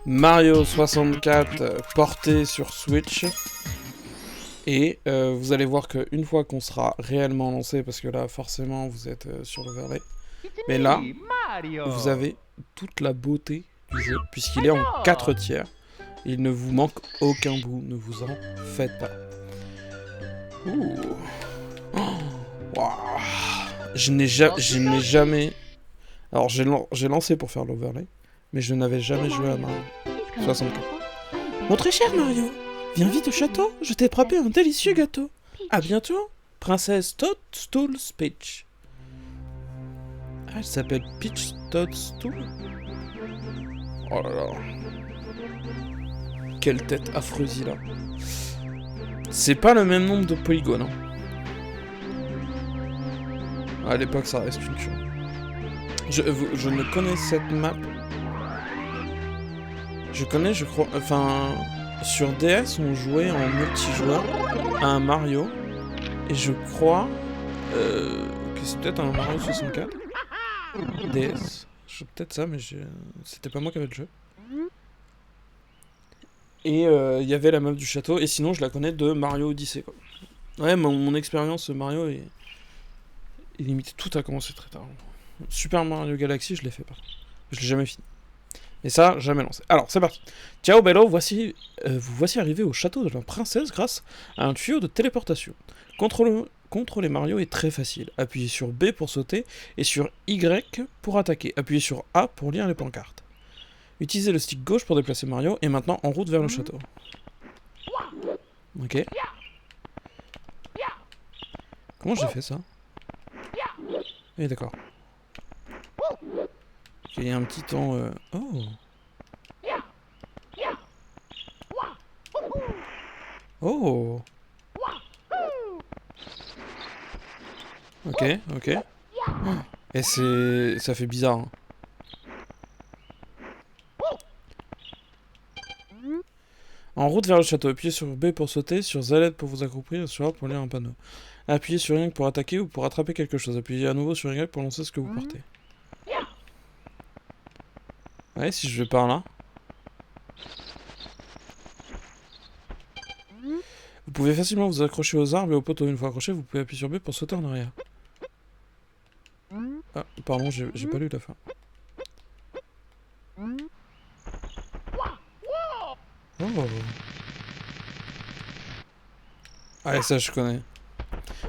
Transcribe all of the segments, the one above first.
Mario 64 porté sur Switch. Et vous allez voir qu'une fois qu'on sera réellement lancé, parce que là forcément vous êtes sur l'overlay, mais là vous avez toute la beauté du jeu, puisqu'il est en 4 tiers. Il ne vous manque aucun bout, ne vous en faites pas. Ouh. Oh. Wow. Je n'ai jamais... Alors j'ai lancé pour faire l'overlay, mais je n'avais jamais joué à Mario 64. Mon très cher Mario, viens vite au château, je t'ai préparé un délicieux gâteau. À bientôt, princesse Toadstool Peach. Ah, elle s'appelle Peach Toadstool. Oh là là. Quelle tête affreuse il a. C'est pas le même nombre de polygones. Hein. À l'époque, ça reste une chose. Je ne connais cette map. Je connais, je crois... Enfin... Sur DS, on jouait en multijoueur à un Mario. Et je crois... que c'est peut-être un Mario 64. DS. Peut-être ça, mais c'était pas moi qui avais le jeu. Et il y avait la map du château. Et sinon, je la connais de Mario Odyssey, quoi. Ouais, mon expérience Mario est limite tout a commencé très tard. Super Mario Galaxy, je l'ai fait pas. Je l'ai jamais fini. Et ça, jamais lancé. Alors, c'est parti. Ciao Bello, vous voici arrivé au château de la princesse grâce à un tuyau de téléportation. Contrôler Mario est très facile. Appuyez sur B pour sauter et sur Y pour attaquer. Appuyez sur A pour lire les pancartes. Utilisez le stick gauche pour déplacer Mario et maintenant en route vers le château. Ok. Comment j'ai fait ça? Oui, d'accord. Il y a un petit temps... Oh. Oh. Ok, ok. Et ça fait bizarre. Hein. En route vers le château, appuyez sur B pour sauter, sur Z pour vous accroupir et sur A pour lire un panneau. Appuyez sur Y pour attaquer ou pour attraper quelque chose. Appuyez à nouveau sur Y pour lancer ce que vous portez. Ouais, si je vais par là. Vous pouvez facilement vous accrocher aux arbres et aux poteaux. Une fois accroché, vous pouvez appuyer sur B pour sauter en arrière. Ah, pardon, j'ai pas lu la fin. Oh. Ah, ça je connais.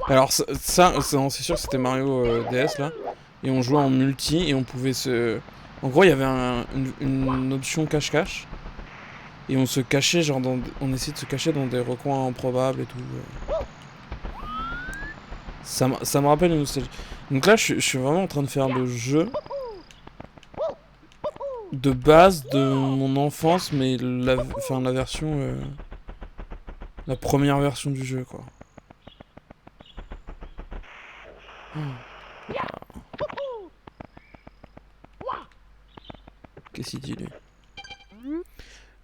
Alors c'est sûr que c'était Mario DS là. Et on jouait en multi et on pouvait se... En gros, il y avait une option cache-cache. Et on se cachait, genre, on essayait de se cacher dans des recoins improbables et tout. Ça me rappelle une nostalgie. Donc là, je suis vraiment en train de faire le jeu de base de mon enfance, mais la version... la première version du jeu, quoi. Qu'est-ce qu'il dit, lui?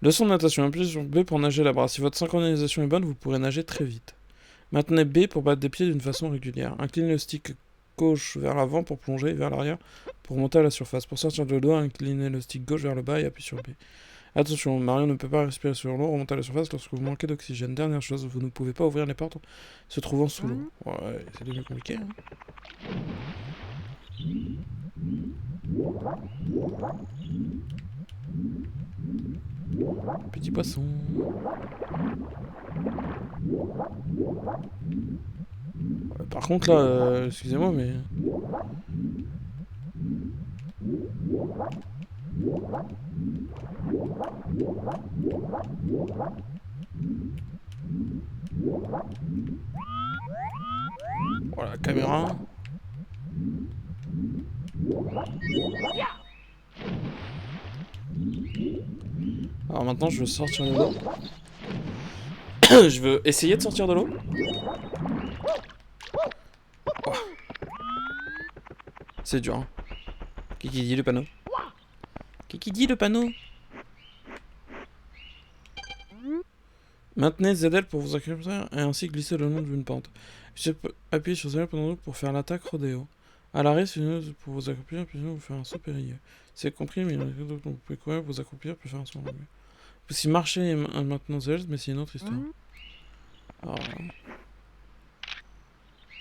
Leçon de natation. Appuyez sur B pour nager là-bas. Si votre synchronisation est bonne, vous pourrez nager très vite. Maintenez B pour battre des pieds d'une façon régulière. Inclinez le stick gauche vers l'avant pour plonger et vers l'arrière pour monter à la surface. Pour sortir de l'eau, inclinez le stick gauche vers le bas et appuyez sur B. Attention, Mario ne peut pas respirer sur l'eau, remonter à la surface lorsque vous manquez d'oxygène. Dernière chose, vous ne pouvez pas ouvrir les portes se trouvant sous l'eau. Ouais, c'est devenu compliqué. Hein. Petit poisson. Par contre là, excusez-moi mais... Voilà, la caméra. Alors maintenant je veux sortir de l'eau. Je veux essayer de sortir de l'eau. Oh. C'est dur. Hein. Qui dit le panneau? Qui dit le panneau? Maintenez ZL pour vous accrocher et ainsi glisser le long d'une pente. Appuyez sur ZL pour faire l'attaque rodéo. À l'arrêt, pour vous accomplir, puis vous faire un saut périlleux. C'est compris, mais vous pouvez courir, vous accomplir, puis faire un saut. Vous pouvez aussi marcher et maintenant mais c'est une autre histoire. Alors,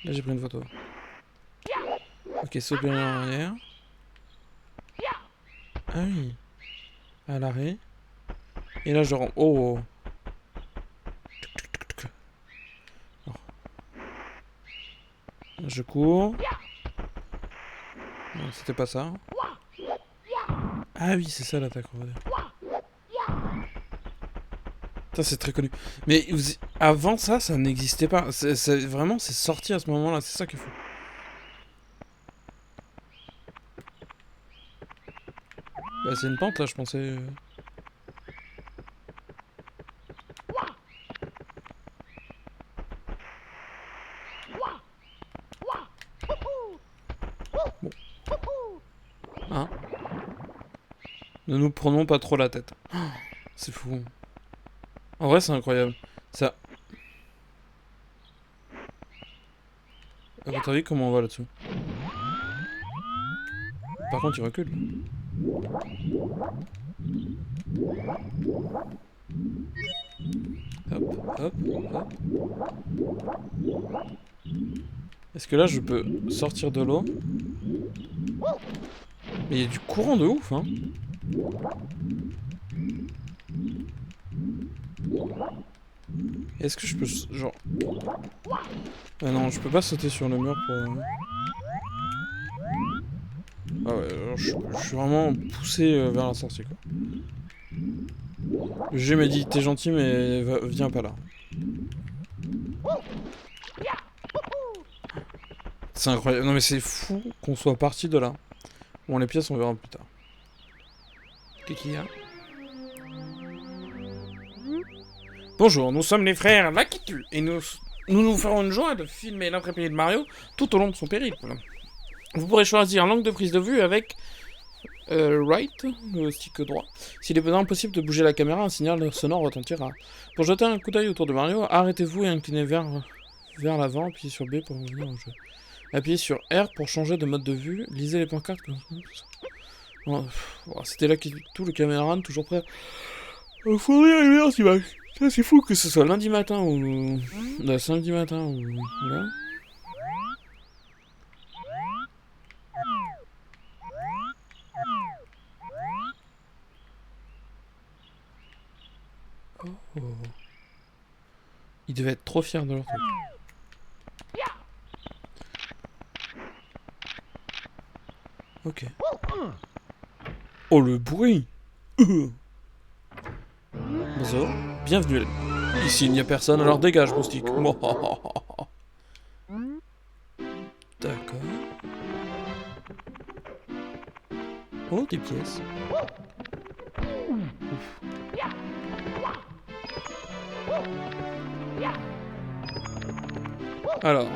là, j'ai pris une photo. Ok, saut périlleux en arrière. Ah oui. À l'arrêt. Et là, je rentre. Oh. Alors. Je cours. Non, c'était pas ça. Ah oui, c'est ça l'attaque, on va dire. Ça, c'est très connu. Mais avant ça, ça n'existait pas. Vraiment, c'est sorti à ce moment-là. C'est ça qui est fou. Bah, c'est une pente, là, je pensais. Bon. Hein? Ne nous prenons pas trop la tête. Oh, c'est fou. En vrai, c'est incroyable. Ça... À votre avis, comment on va là-dessus? Par contre, il recule. Hop, hop, hop. Est-ce que là, je peux sortir de l'eau? Mais il y a du courant de ouf, hein. Est-ce que je peux... genre... Ah non, je peux pas sauter sur le mur pour... Ah ouais, alors je suis vraiment poussé vers la sortie, quoi. Le jeu m'a dit, t'es gentil, mais viens pas là. C'est incroyable. Non mais c'est fou qu'on soit parti de là. Bon, les pièces, on verra plus tard. Qu'est-ce qu'il y a? Bonjour, nous sommes les frères Lakitu, et nous ferons une joie de filmer l'intrépide Mario tout au long de son périple. Vous pourrez choisir l'angle de prise de vue avec right, le stick droit. S'il est pas impossible de bouger la caméra, un signal sonore retentira. Pour jeter un coup d'œil autour de Mario, arrêtez-vous et inclinez vers l'avant, appuyez sur B pour revenir au jeu. Appuyez sur R pour changer de mode de vue, lisez les pancartes. Oh, c'était là tout le caméraman, toujours prêt. Faudrait arriver en image. Ça, c'est fou que ce soit lundi matin ou samedi matin ou là. Oh. Ils devaient être trop fiers de leur truc. Ok. Oh le bruit. Bonjour, bienvenue. Ici il n'y a personne, alors dégage moustique. D'accord. Oh, des pièces. Ouf. Alors,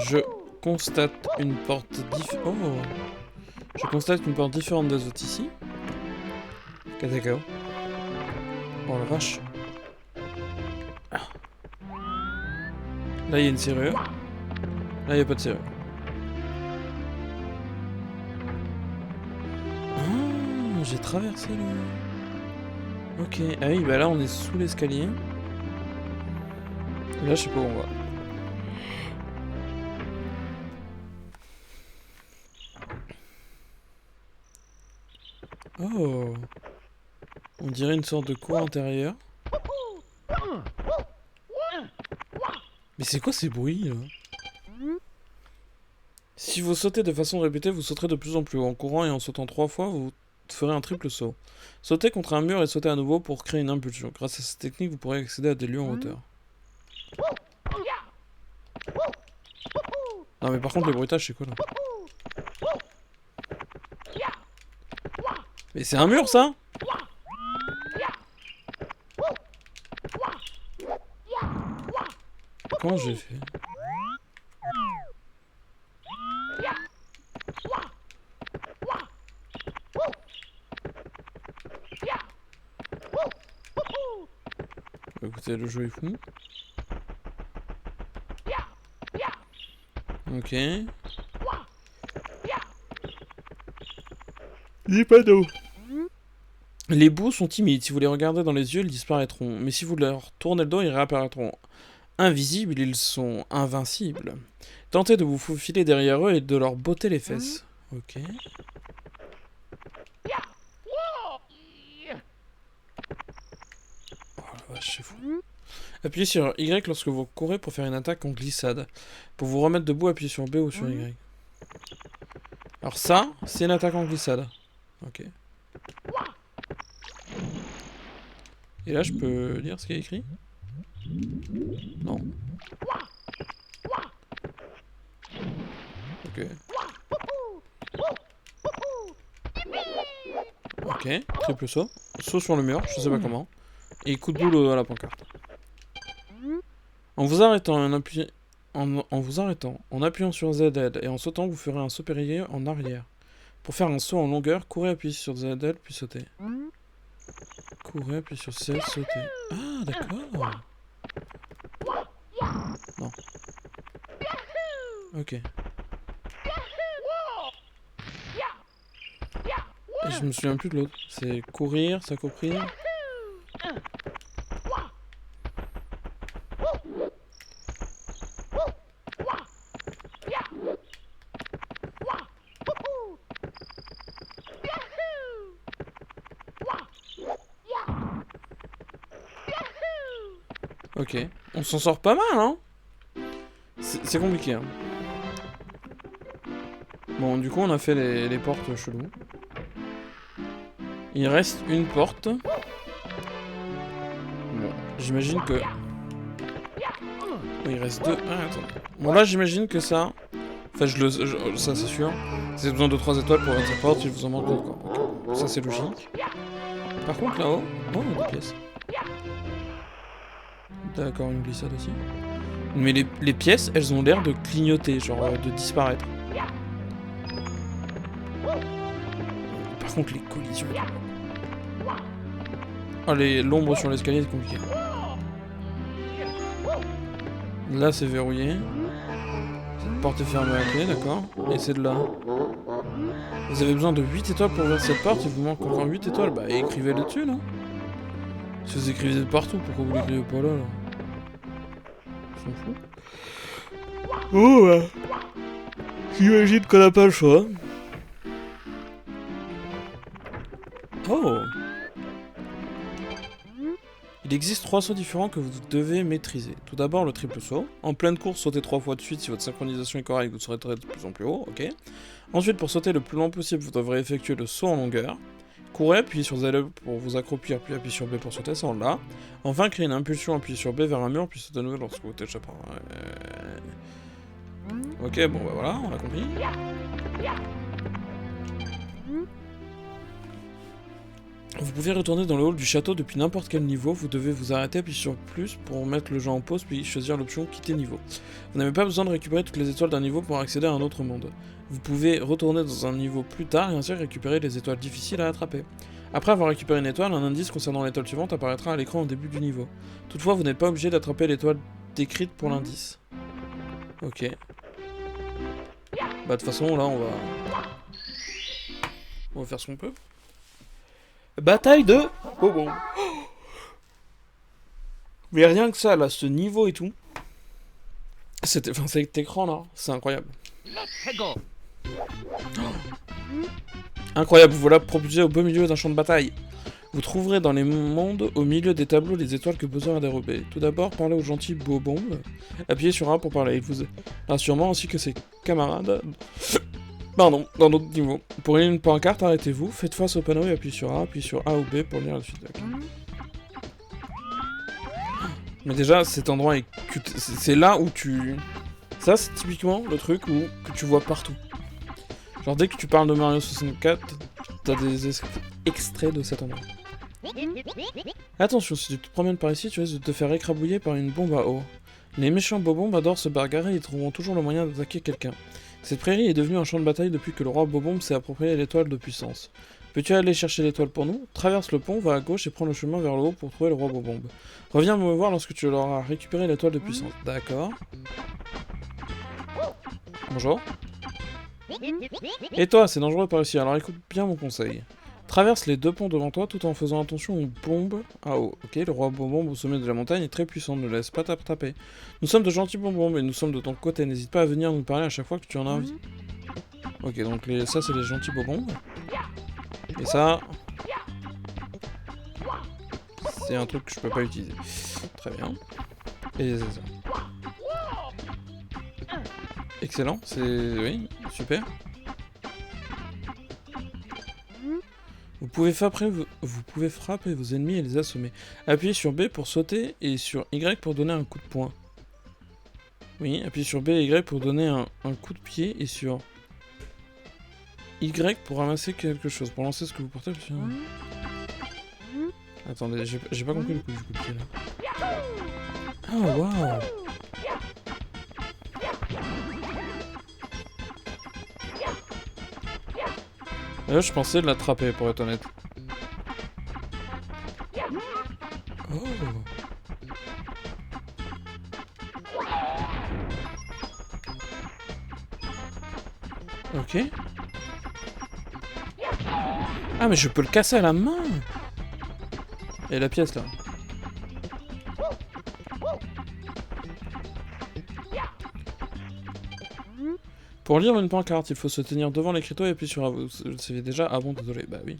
je constate une porte différente. Oh, je constate une porte différente des autres ici. Katako. Oh la vache. Ah. Là il y a une serrure. Là il n'y a pas de serrure. Ah, j'ai traversé le... Ok, ah oui, bah là on est sous l'escalier. Là je sais pas où on va. Oh. On dirait une sorte de cour intérieure. Mais c'est quoi ces bruits là? Si vous sautez de façon répétée, vous sauterez de plus en plus haut. En courant et en sautant 3 fois, vous ferez un triple saut. Sautez contre un mur et sautez à nouveau pour créer une impulsion. Grâce à cette technique, vous pourrez accéder à des lieux en hauteur. Non mais par contre, les bruitages, c'est quoi là? Mais c'est un mur ça? Comment j'ai fait? Écoutez, le jeu est fou. Ok. Des panneaux. Les bouts sont timides. Si vous les regardez dans les yeux, ils disparaîtront. Mais si vous leur tournez le dos, ils réapparaîtront. Invisibles, ils sont invincibles. Tentez de vous faufiler derrière eux et de leur botter les fesses. Ok. Oh la vache, c'est fou. Appuyez sur Y lorsque vous courez pour faire une attaque en glissade. Pour vous remettre debout, appuyez sur B ou sur Y. Alors ça, c'est une attaque en glissade. Ok. Et là, je peux lire ce qu'il y a écrit? Non. Ok. Ok, triple saut. Saut sur le mur, je sais pas comment. Et coup de boule à la pancarte. En vous arrêtant, en appuyant sur ZL et en sautant, vous ferez un saut périlleux en arrière. Pour faire un saut en longueur, courez, appuyez sur ZL, puis sautez. Courez, appuyez sur C, sautez. Ah, d'accord. Non. Ok. Et je me souviens plus de l'autre. C'est courir, s'accroupir. Ok. On s'en sort pas mal, hein? C'est compliqué, hein. Bon, du coup, on a fait les portes cheloues. Il reste une porte. Bon, j'imagine que... Oui, il reste deux... Ah, attends. Bon, là, j'imagine que ça... Enfin, ça, c'est sûr. C'est besoin de 3 étoiles pour ouvrir cette porte, il vous en manque encore. Okay. Ça, c'est logique. Par contre, là-haut... Oh, on a des pièces. D'accord, une glissade aussi. Mais les pièces, elles ont l'air de clignoter, genre de disparaître. Par contre, les collisions... Ah, l'ombre sur l'escalier, c'est compliqué. Là, c'est verrouillé. Cette porte est fermée à clé, d'accord. Et c'est de là. Vous avez besoin de 8 étoiles pour ouvrir cette porte, il vous manque encore 8 étoiles. Bah, écrivez-le dessus, non? Si vous écrivez de partout, pourquoi vous l'écrivez pas là, On s'en fout. Oh, bah. J'imagine qu'on n'a pas le choix. Oh! Il existe 3 sauts différents que vous devez maîtriser. Tout d'abord, le triple saut. En pleine course, sautez 3 fois de suite. Si votre synchronisation est correcte, vous serez de plus en plus haut. Ok. Ensuite, pour sauter le plus loin possible, vous devrez effectuer le saut en longueur. Courez, appuyez sur ZL pour vous accroupir, puis appuyez sur B pour sauter, ça on l'a. Enfin, créez une impulsion, appuyez sur B vers un mur, puis sautez de nouveau lorsque vous échappez. Ok, bon bah voilà, on a compris. Vous pouvez retourner dans le hall du château depuis n'importe quel niveau, vous devez vous arrêter, puis sur plus pour mettre le jeu en pause, puis choisir l'option quitter niveau. Vous n'avez pas besoin de récupérer toutes les étoiles d'un niveau pour accéder à un autre monde. Vous pouvez retourner dans un niveau plus tard et ainsi récupérer les étoiles difficiles à attraper. Après avoir récupéré une étoile, un indice concernant l'étoile suivante apparaîtra à l'écran au début du niveau. Toutefois, vous n'êtes pas obligé d'attraper l'étoile décrite pour l'indice. Ok. Bah de toute façon, là on va faire ce qu'on peut. Bataille de Bobombe. Mais rien que ça, là, ce niveau et tout. Cet écran là, c'est incroyable. Incroyable, vous voilà propulsé au beau milieu d'un champ de bataille. Vous trouverez dans les mondes, au milieu des tableaux, les étoiles que Bowser a dérobées. Tout d'abord, parlez au gentil Bobombe. Appuyez sur A pour parler. Il vous rassure ainsi que ses camarades. Pardon, dans d'autres niveaux. Pour lire une pancarte, arrêtez-vous, faites face au panneau et appuyez sur A, appuyez sur A ou B pour lire la suite. Okay. Mais déjà, cet endroit est... C'est là où tu... Ça, c'est typiquement le truc que tu vois partout. Genre, dès que tu parles de Mario 64, t'as des extraits de cet endroit. Attention, si tu te promènes par ici, tu risques de te faire écrabouiller par une bombe à eau. Les méchants Bobombes adorent se bagarrer et trouveront toujours le moyen d'attaquer quelqu'un. Cette prairie est devenue un champ de bataille depuis que le roi Bobombe s'est approprié l'étoile de puissance. Peux-tu aller chercher l'étoile pour nous? Traverse le pont, va à gauche et prends le chemin vers le haut pour trouver le roi Bobombe. Reviens me voir lorsque tu auras récupéré l'étoile de puissance. D'accord. Bonjour. Et toi, c'est dangereux par ici, alors écoute bien mon conseil. Traverse les 2 ponts devant toi tout en faisant attention aux bombes à eau. Ok, le roi bonbon au sommet de la montagne est très puissant, ne laisse pas t'attraper. Nous sommes de gentils bonbons, mais nous sommes de ton côté. N'hésite pas à venir nous parler à chaque fois que tu en as envie. Ok, donc ça c'est les gentils bonbons. Et ça... c'est un truc que je peux pas utiliser. Très bien. Et c'est ça. Excellent, c'est... oui, super. Vous pouvez frapper vos ennemis et les assommer. Appuyez sur B pour sauter et sur Y pour donner un coup de poing. Oui, appuyez sur B et Y pour donner un coup de pied et sur Y pour ramasser quelque chose. Pour lancer ce que vous portez, attendez, j'ai pas compris le coup du coup de pied là. Ah, waouh! Là, je pensais l'attraper, pour être honnête. Oh! Ok. Ah, mais je peux le casser à la main! Et la pièce, là. Pour lire une pancarte, il faut se tenir devant l'écriteau et appuyer sur A. Vous le savez déjà? Ah bon, désolé. Bah oui.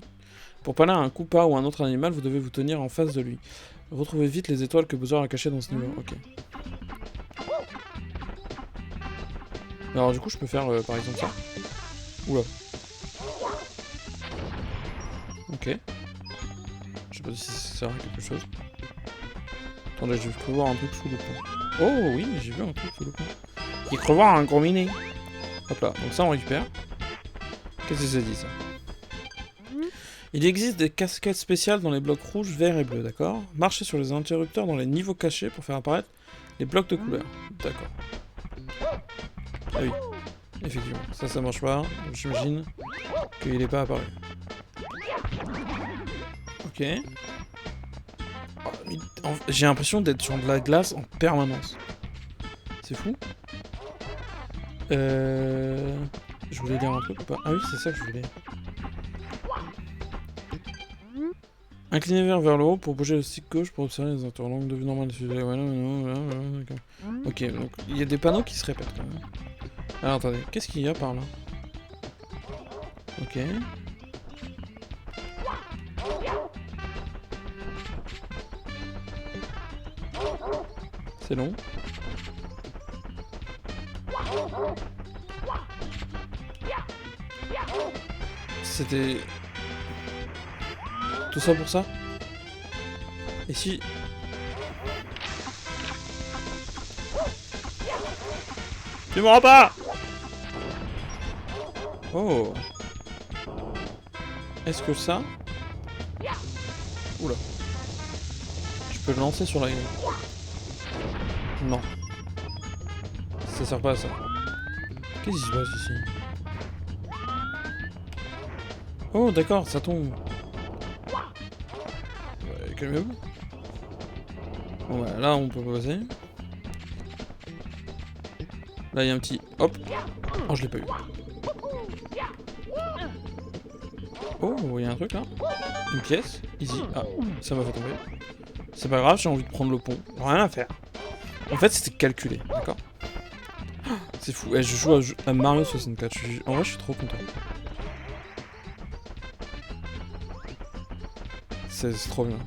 Pour parler à un coupa ou un autre animal, vous devez vous tenir en face de lui. Retrouvez vite les étoiles que Bowser a cachées dans ce niveau. Ok. Alors du coup, je peux faire par exemple ça. Oula. Ok. Je sais pas si ça sert à quelque chose. Attendez, j'ai cru voir un truc sous le pont. Oh oui, j'ai vu un truc sous le pont. J'ai cru voir un gros miné. Hop là, donc ça on récupère. Qu'est-ce que ça dit ça? Il existe des casquettes spéciales dans les blocs rouges, verts et bleus, d'accord? Marchez sur les interrupteurs dans les niveaux cachés pour faire apparaître les blocs de couleur. D'accord. Ah oui, effectivement, ça marche pas. J'imagine qu'il n'est pas apparu. Ok. Oh, j'ai l'impression d'être sur de la glace en permanence. C'est fou. Je voulais dire un truc ou pas? Ah oui, c'est ça que je voulais. Inclinez vers le haut pour bouger le stick gauche pour observer les intervalles. Longue de vue normale. Ok, donc il y a des panneaux qui se répètent quand même. Alors attendez, qu'est-ce qu'il y a par là? Ok. C'est long. C'était... tout ça pour ça? Et si... tu m'auras pas! Oh! Est-ce que ça... oula. Je peux le lancer sur la grille. Non. Ça sert pas à ça. Qu'est-ce qui se passe ici? Oh d'accord, ça tombe. Calmez-vous. Bon bah là on peut passer. Là il y a un petit... hop. Oh je l'ai pas eu. Oh il y a un truc là. Une pièce. Easy. Ah ça m'a fait tomber. C'est pas grave, j'ai envie de prendre le pont. Rien à faire. En fait c'était calculé, d'accord? C'est fou. Eh, je joue à Mario 64. En vrai je suis trop content. C'est trop bien.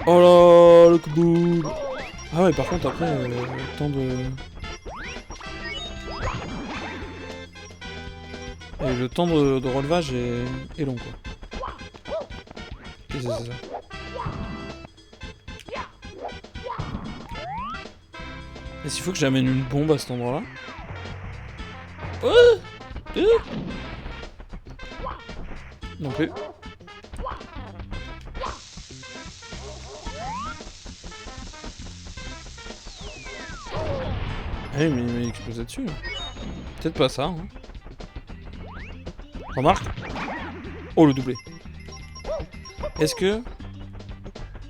Oh là, le coup de boule. Ah ouais, par contre, après, le temps de... et le temps de relevage est long, quoi. Qu'est-ce que c'est ça? Est-ce qu'il faut que j'amène une bombe à cet endroit-là? Non plus. Ah oui, mais il m'a explosé dessus. Peut-être pas ça. Hein. Remarque. Oh, le doublé. Est-ce que...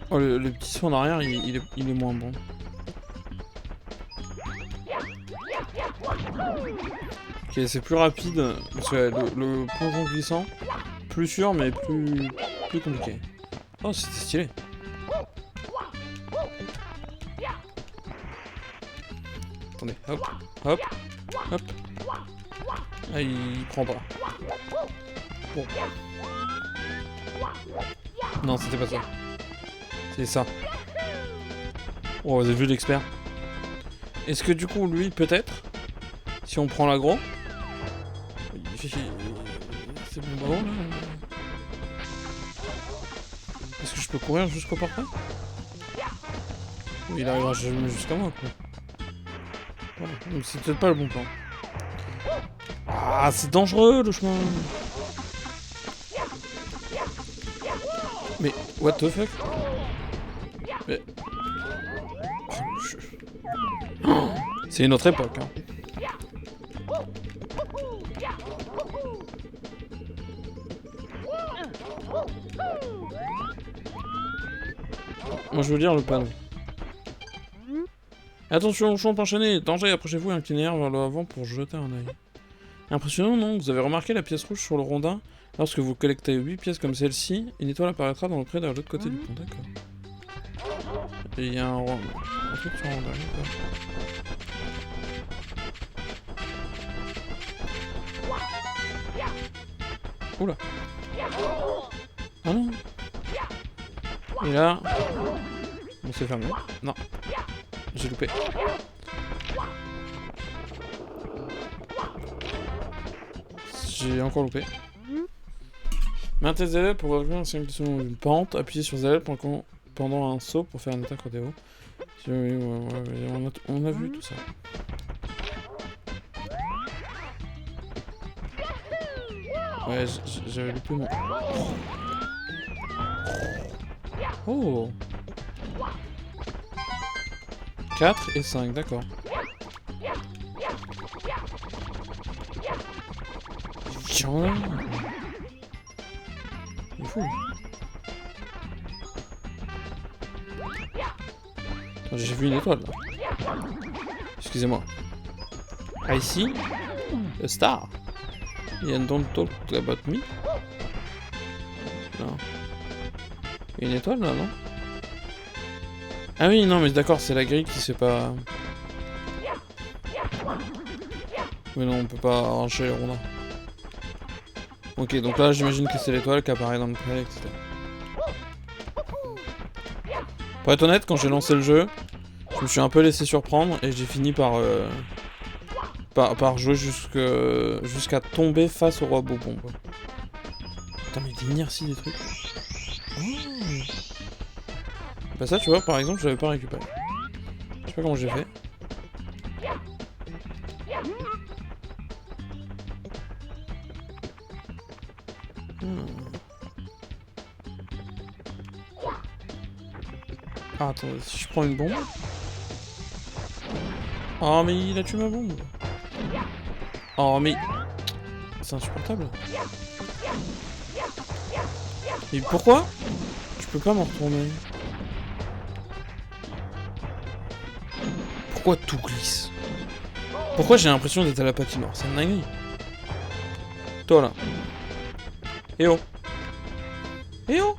oh, le petit saut en arrière, il est moins bon. Ok. Ok, c'est plus rapide, parce que le plongeon glissant, plus sûr, mais plus compliqué. Oh, c'était stylé. Attendez, hop, hop, hop. Ah, il prend pas. Bon. Non, c'était pas ça. C'est ça. Oh, vous avez vu l'expert. Est-ce que du coup, lui, peut-être, si on prend l'aggro, c'est bon ballon là. Est-ce que je peux courir jusqu'au portail? Oui, il arrivera jamais jusqu'à moi, quoi. Voilà. Donc c'est peut-être pas le bon plan. Ah, c'est dangereux le chemin. Mais what the fuck? Mais... Oh, c'est une autre époque, hein. Moi je veux dire le panneau. Attention, champ enchaîné, danger, approchez-vous un itinéraire vers l'avant pour jeter un œil. Impressionnant, non? Vous avez remarqué la pièce rouge sur le rondin? Lorsque vous collectez 8 pièces comme celle-ci, une étoile apparaîtra dans le pré de l'autre côté du pont, d'accord. Et il y a un truc sur le rondin, d'accord. Oula. Ah non. Et là... On s'est fermé. Non. J'ai loupé. J'ai encore loupé. Maintenez ZL pour revenir sur une pente. Appuyez sur ZL pendant un saut pour faire une attaque rodéo. On a vu tout ça. Ouais, j'avais loupé mon... Oh 4 et 5, d'accord. Tiens. Il est fou. J'ai vu une étoile là. Excusez-moi. I see a star. And don't talk about me. Non. Il y a une étoile là, non? Ah oui, non, mais d'accord, c'est la grille qui sait pas... Oui, non, on peut pas arracher les rondins. Ok, donc là, j'imagine que c'est l'étoile qui apparaît dans le pré, etc. Pour être honnête, quand j'ai lancé le jeu, je me suis un peu laissé surprendre et j'ai fini par jouer jusqu'à tomber face au roi Bourbon. Putain, mais des inerties, des trucs. Oh. Bah ça, tu vois, par exemple, je l'avais pas récupéré. Je sais pas comment j'ai fait. Ah, attends, si je prends une bombe... Oh, mais il a tué ma bombe. Oh, mais... C'est insupportable. Et pourquoi je peux pas m'en retourner? Pourquoi tout glisse? Pourquoi j'ai l'impression d'être à la patinoire? C'est une dinguerie. Toi là. Eh oh. Eh oh.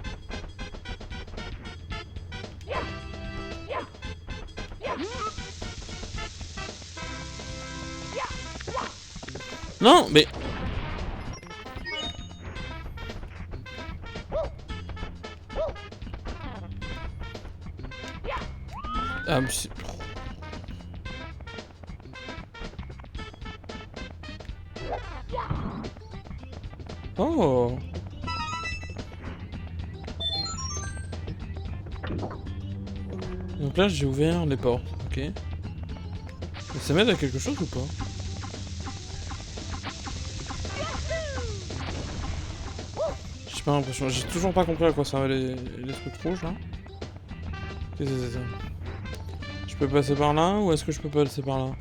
Non, mais... Ah, mais c'est... Oh. Donc là, j'ai ouvert les portes, ok. Et ça m'aide à quelque chose ou pas? J'ai pas l'impression, j'ai toujours pas compris à quoi servaient les trucs rouges là. Qu'est-ce que c'est ça? Je peux passer par là ou est-ce que je peux passer par là?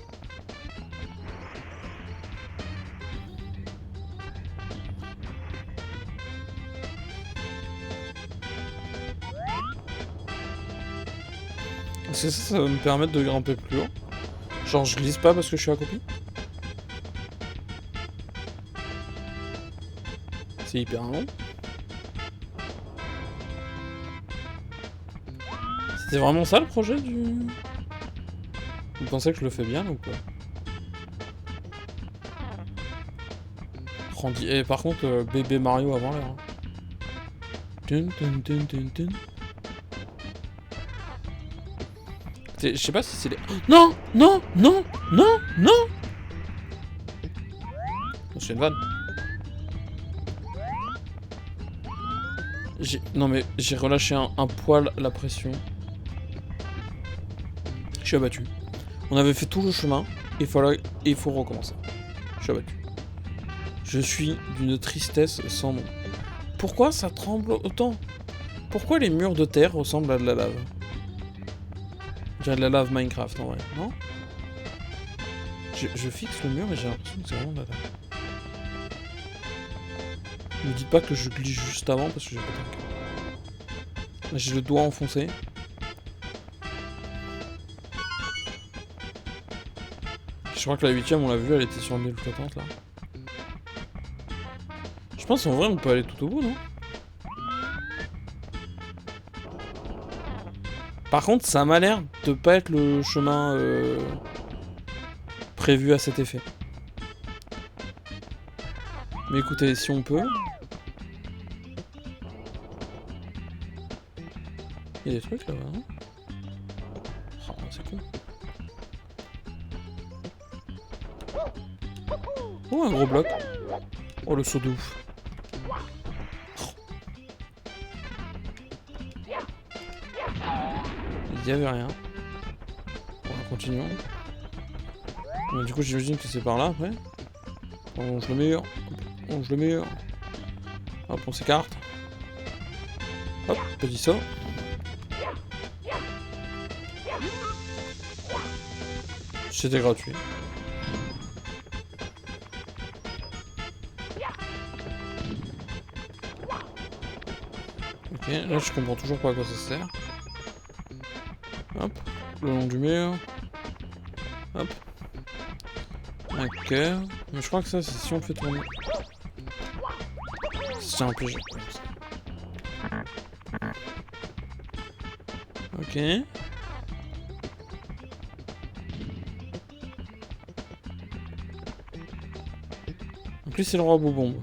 Est-ce que ça va me permettre de grimper plus haut? Genre je glisse pas parce que je suis accroupi? qui est hyper long. C'était vraiment ça le projet du... Vous pensez que je le fais bien ou quoi? Et par contre, bébé Mario avant l'heure. Hein. Je sais pas si c'est les... Non, non, non, non, non. C'est une vanne. Non mais j'ai relâché un poil la pression. Je suis abattu. On avait fait tout le chemin. Il faut recommencer. Je suis abattu. Je suis d'une tristesse sans nom. Pourquoi ça tremble autant? Pourquoi les murs de terre ressemblent à de la lave? Je dirais de la lave Minecraft en vrai, non? Je fixe le mur et j'ai l'impression que c'est vraiment de la lave. Ne dites pas que je glisse juste avant parce que j'ai pas de... Là j'ai le doigt enfoncé. Je crois que la 8ème on l'a vu, elle était sur une île flottante là. Je pense en vrai on peut aller tout au bout, non? Par contre ça m'a l'air de pas être le chemin prévu à cet effet. Mais écoutez, si on peut... Il y a des trucs là-bas, non? Oh, c'est con. Oh, un gros bloc. Oh, le saut de ouf. Il y avait rien. Bon, continuons. Mais du coup, j'imagine que c'est par là après. On longe le mur. On longe le mur. Hop, on s'écarte. Hop, petit saut. C'était gratuit. Ok, là je comprends toujours pas à quoi ça sert. Hop, le long du mur. Hop. Ok. Mais je crois que ça c'est si on le fait tourner. C'est un piège. Ok. Donc lui c'est le roi Boubombe.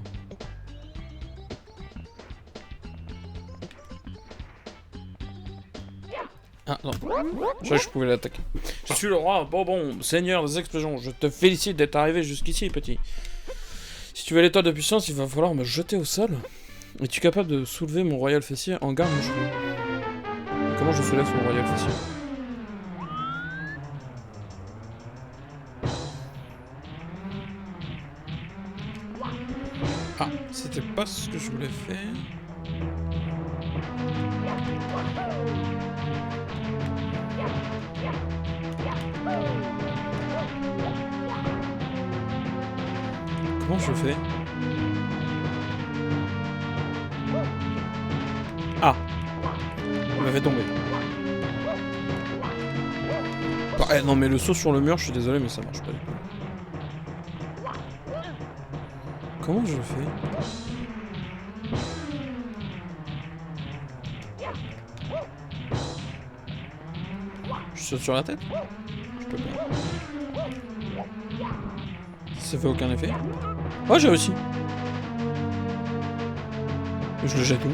Ah non, je croyais que je pouvais l'attaquer. Je suis le roi Boubombe, seigneur des explosions. Je te félicite d'être arrivé jusqu'ici, petit. Si tu veux l'étoile de puissance, il va falloir me jeter au sol. Es-tu capable de soulever mon royal fessier en garde moucheron? Comment je soulève mon royal fessier? Ah, c'était pas ce que je voulais faire. Comment je fais? Ah! Il m'a fait tomber. Ah, non mais le saut sur le mur, je suis désolé mais ça marche pas du tout. Comment je fais? Je saute sur la tête? Je peux pas. Ça fait aucun effet. Oh, j'ai réussi. Je le jette où?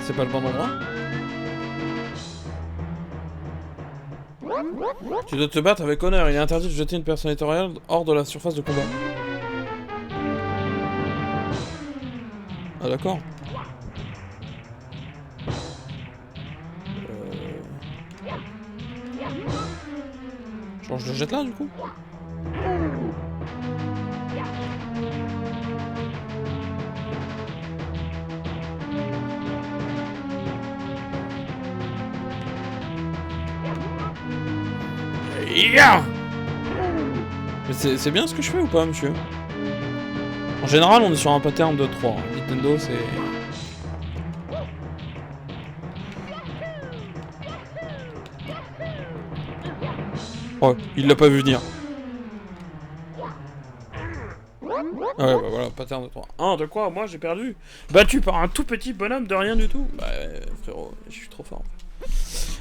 C'est pas le bon endroit? Tu dois te battre avec honneur. Il est interdit de jeter une personnalité royale hors de la surface de combat. Ah d'accord. Genre je le jette là du coup? Yeah! Mais c'est bien ce que je fais ou pas, monsieur? En général, on est sur un pattern de 3. Nintendo, c'est... Oh, il l'a pas vu venir. Ah ouais, bah voilà, pattern de 3. Ah, de quoi? Moi, j'ai perdu. Battu par un tout petit bonhomme de rien du tout. Bah, frérot, je suis trop fort.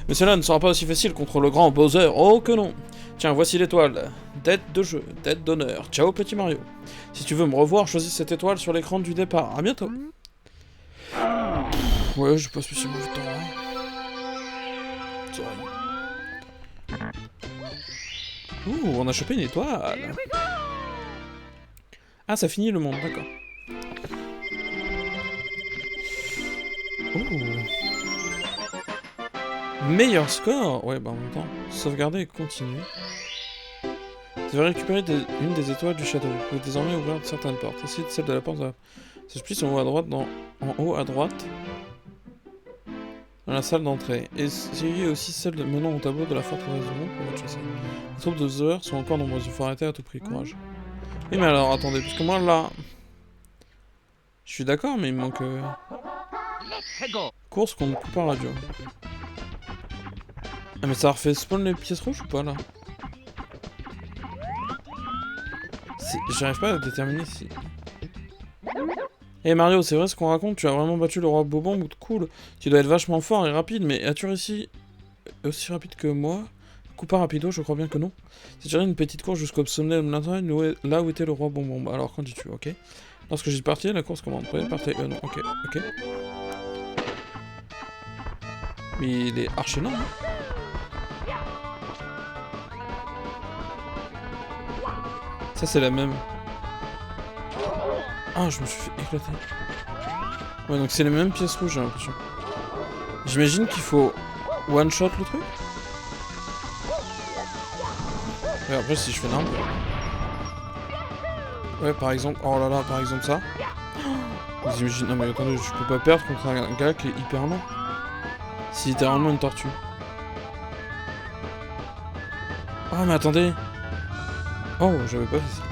Mais cela ne sera pas aussi facile contre le grand Bowser. Oh que non. Tiens, voici l'étoile. Dette de jeu, dette d'honneur. Ciao, petit Mario. Si tu veux me revoir, choisis cette étoile sur l'écran du départ. À bientôt. Ouais, j'ai pas spécialement vu de temps. Ouh, on a chopé une étoile. Ah, ça finit le monde, d'accord. Ouh. Meilleur score. Ouais, bah en même temps, sauvegarder et continuer. Tu vas récupérer une des étoiles du château. Vous pouvez désormais ouvrir certaines portes. Essayez celle de la porte. Ça se plie en haut à droite, en haut à droite, dans la salle d'entrée. Essayez aussi celle menant au tableau de la forteresse du monde pour votre chasser. Les troupes de Bowser sont encore nombreuses. Il faut arrêter à tout prix. Courage. Oui, mais alors attendez, parce que moi là, je suis d'accord, mais il me manque course contre Koopa Radio. Ah, mais ça refait spawn les pièces rouges ou pas là? J'arrive pas à déterminer si... Eh Mario, c'est vrai ce qu'on raconte, tu as vraiment battu le roi Bobon, cool. Tu dois être vachement fort et rapide, mais as-tu réussi aussi rapide que moi? Koopa rapido, je crois bien que non. C'est déjà une petite course jusqu'au sommet de montagne, là où était le roi Bonbon. Alors, quand dis-tu, ok? Lorsque j'ai parti, la course commande. Prêt, partez, non, ok. Mais il est archi lent, hein? Ça, c'est la même. Ah, je me suis fait éclater. Ouais, donc c'est les mêmes pièces rouges, j'ai l'impression. J'imagine qu'il faut one-shot le truc. Ouais, après, si je fais n'importe. Ouais, par exemple... Oh là là, par exemple ça. Vous imaginez... Non mais attendez, je peux pas perdre contre un gars qui est hyper lent. C'est littéralement une tortue. Oh, mais attendez. Oh, j'avais pas fait ça.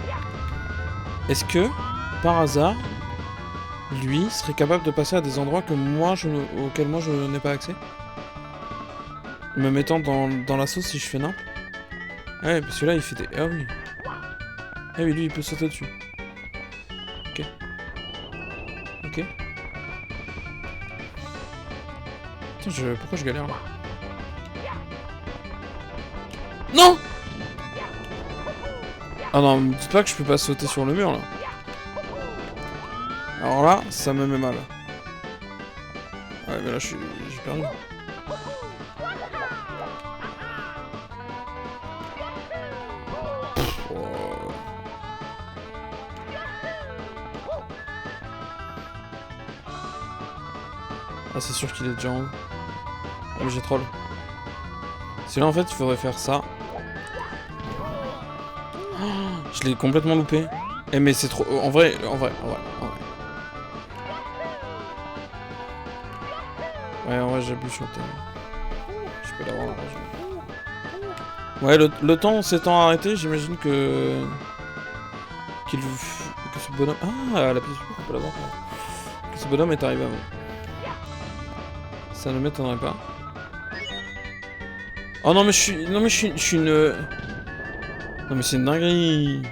Est-ce que, par hasard, lui serait capable de passer à des endroits que moi, auxquels moi je n'ai pas accès? Me mettant dans la sauce si je fais nimp. Ouais, parce que là, il fait des... Ah oui. Ah oui, lui, il peut sauter dessus. Ok. Ok. Putain, pourquoi je galère là? Non! Ah non, me dites pas que je peux pas sauter sur le mur là. Alors là, ça me met mal. Ouais, mais là, j'ai perdu. Ah, c'est sûr qu'il est déjà en haut. Ah, mais j'ai troll. C'est là, en fait, il faudrait faire ça. Oh, je l'ai complètement loupé. Eh, mais c'est trop... En vrai. Ouais, en vrai, j'abuse sur le thème. Je peux l'avoir largement. Ouais, le temps s'étant arrêté, j'imagine que... que ce bonhomme... Ah, la pièce on peut l'avoir. Que ce bonhomme est arrivé avant. Ça ne m'étonnerait pas. Oh non mais je suis... Non mais je suis une... Non mais c'est une dinguerie.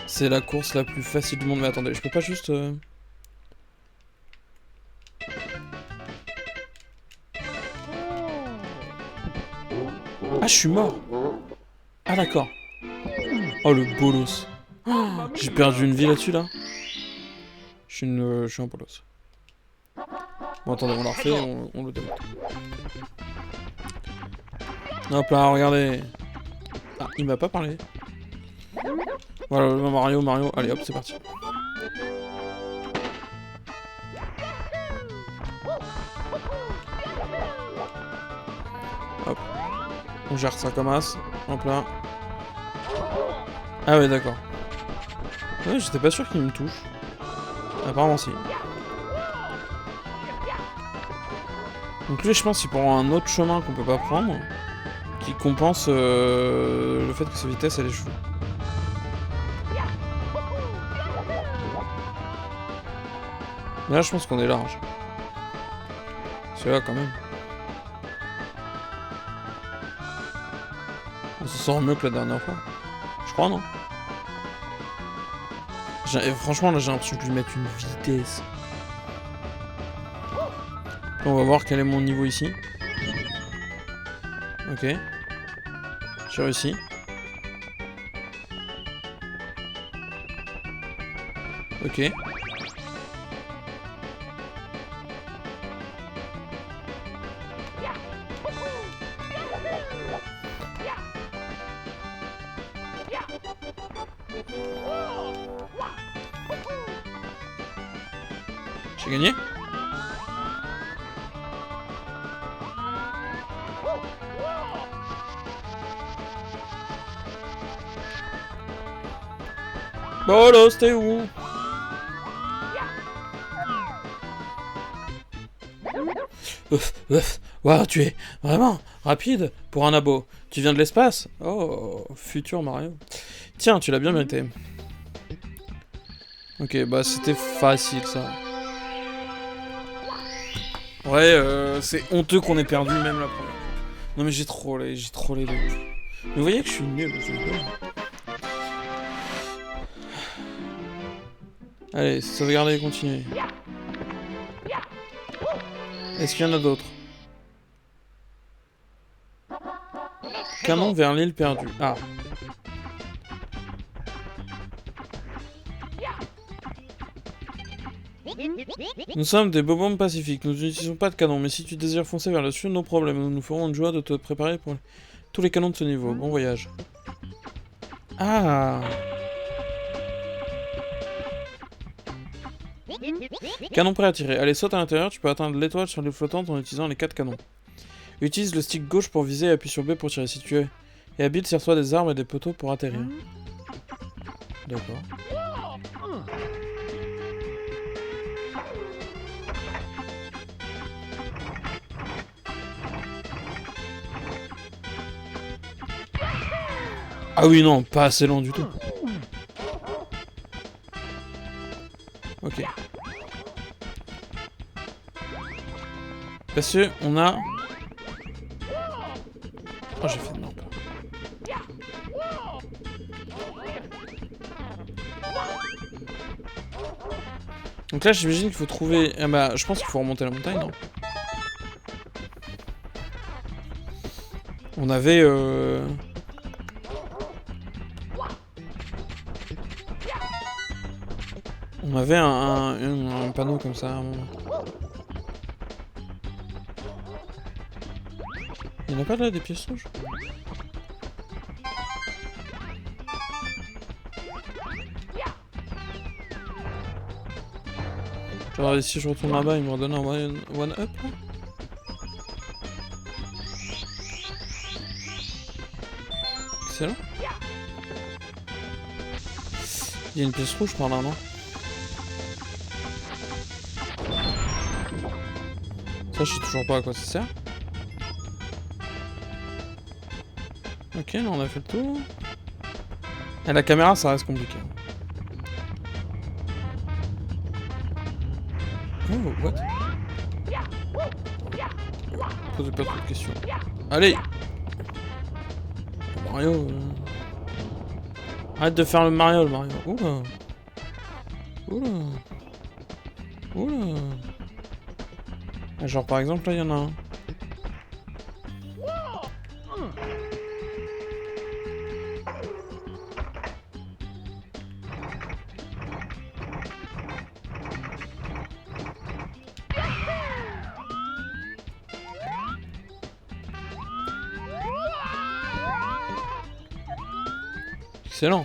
C'est la course la plus facile du monde. Mais attendez, je peux pas juste... Ah, je suis mort. Ah d'accord. Oh le bolos. J'ai perdu une vie là-dessus là. Je suis un bolos. Bon attendez, on la refait, on le démonte. Hop là, regardez. Ah, il m'a pas parlé. Voilà, Mario, allez hop, c'est parti. Hop. On gère ça comme as. Hop là. Ah ouais, d'accord. Ouais, j'étais pas sûr qu'il me touche. Apparemment si. Donc lui, je pense qu'il prend un autre chemin qu'on peut pas prendre. Qui compense le fait que sa vitesse, elle échoue. Mais là, je pense qu'on est large. C'est là quand même. On se sent mieux que la dernière fois. Je crois, non? Franchement, là, j'ai l'impression que je lui mette une vitesse. On va voir quel est mon niveau ici. Ok. J'ai réussi. Ok. J'ai gagné? Bolos, t'es où? Waouh, tu es vraiment rapide pour un abo. Tu viens de l'espace? Oh, futur Mario. Tiens, tu l'as bien mérité. Ok, bah c'était facile ça. Ouais, c'est honteux qu'on ait perdu même la première. Non mais j'ai trollé de ouf. Mais vous voyez que je suis nul au jeu. Allez, sauvegarder et continuer. Est-ce qu'il y en a d'autres? Canon vers l'île perdue. Ah. Nous sommes des bobombes pacifiques. Nous n'utilisons pas de canon, mais si tu désires foncer vers le sud, non problème. Nous nous ferons une joie de te préparer pour tous les canons de ce niveau. Bon voyage. Ah. Canon prêt à tirer. Allez, saute à l'intérieur. Tu peux atteindre l'étoile sur l'île flottante en utilisant les 4 canons. Utilise le stick gauche pour viser et appuie sur B pour tirer si tu es. Et habile, serre-toi des arbres et des poteaux pour atterrir. D'accord. Ah oui, non, pas assez long du tout. Ok. Parce que on a... Oh, j'ai fait de merde. Donc là, j'imagine qu'il faut trouver... Ah bah, je pense qu'il faut remonter la montagne, non? On avait... On avait un panneau comme ça à un moment. Il n'y en a pas là des pièces rouges? Genre si je retourne là-bas, il me redonne un one up là? Excellent. Il y a une pièce rouge par là, non? Ça, je sais toujours pas à quoi ça sert. Ok, là on a fait le tour. Et la caméra, ça reste compliqué. Oh, what? Posez pas trop de questions. Allez! Mario... Arrête de faire le Mario, Oula! Oula! Oula! Genre par exemple, là, il y en a un. Excellent.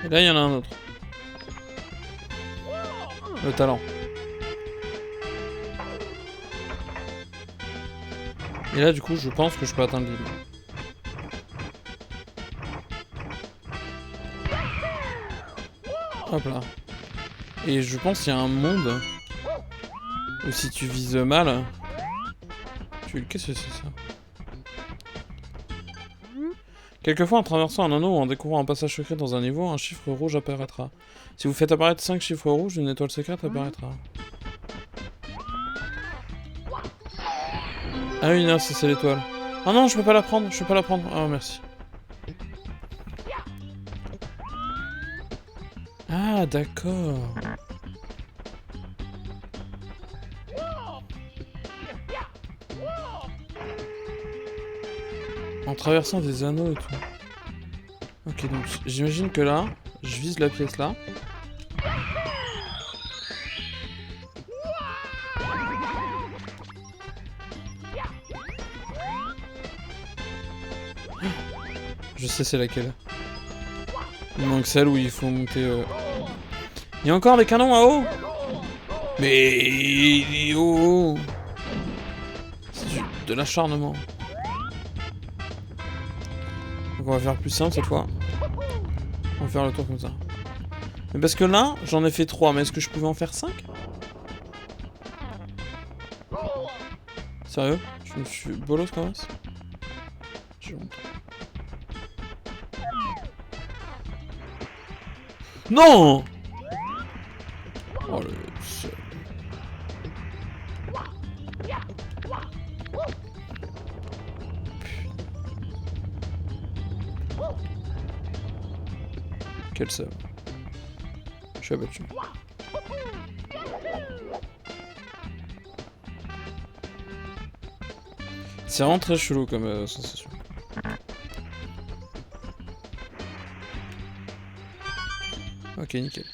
Et là, il y en a un autre. Le talent. Et là, du coup, je pense que je peux atteindre l'île. Hop là. Et je pense qu'il y a un monde où si tu vises mal... Qu'est-ce que c'est ça? Quelquefois, en traversant un anneau ou en découvrant un passage secret dans un niveau, un chiffre rouge apparaîtra. Si vous faites apparaître 5 chiffres rouges, une étoile secrète apparaîtra. Ah oui, non, c'est l'étoile. Ah non, je peux pas la prendre, je peux pas la prendre. Ah, merci. Ah, d'accord. En traversant des anneaux et tout. Ok, donc j'imagine que là, je vise la pièce là. Je sais c'est laquelle. Il manque celle où il faut monter... Il y a encore des canons à eau. Mais... Oh, c'est de l'acharnement. Donc on va faire plus simple cette fois. On va faire le tour comme ça. Mais parce que là, j'en ai fait 3, mais est-ce que je pouvais en faire 5? Sérieux? Je me suis bolos quand même. J'ai honte. Non! Oh le... Quel seum. Je suis abattu. C'est vraiment très chelou comme sensation. Ok, nickel.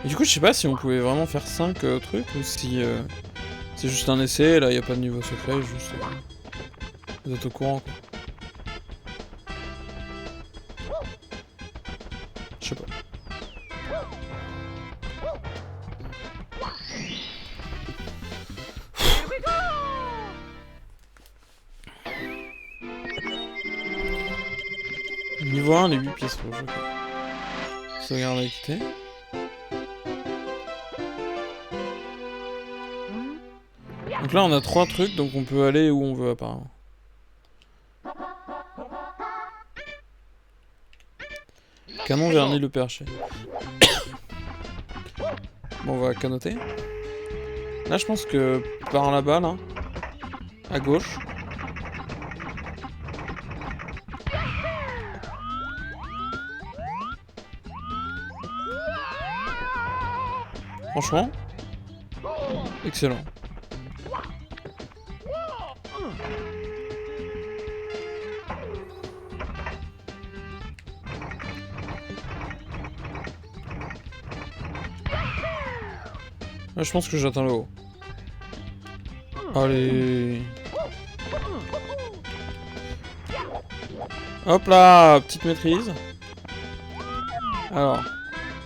Et du coup, je sais pas si on pouvait vraiment faire 5 trucs ou si c'est juste un essai, là il n'y a pas de niveau secret, juste vous êtes au courant quoi. Je sais pas. Niveau 1, les 8 pièces rouges, ok. Sauvegarde à quitter. Donc là on a 3 trucs, donc on peut aller où on veut apparemment. Canon vernis le perché. Bon, on va canoter. Là je pense que par là-bas, là, à gauche. Franchement, excellent. Là, je pense que j'atteins le haut. Allez. Hop là, petite maîtrise. Alors,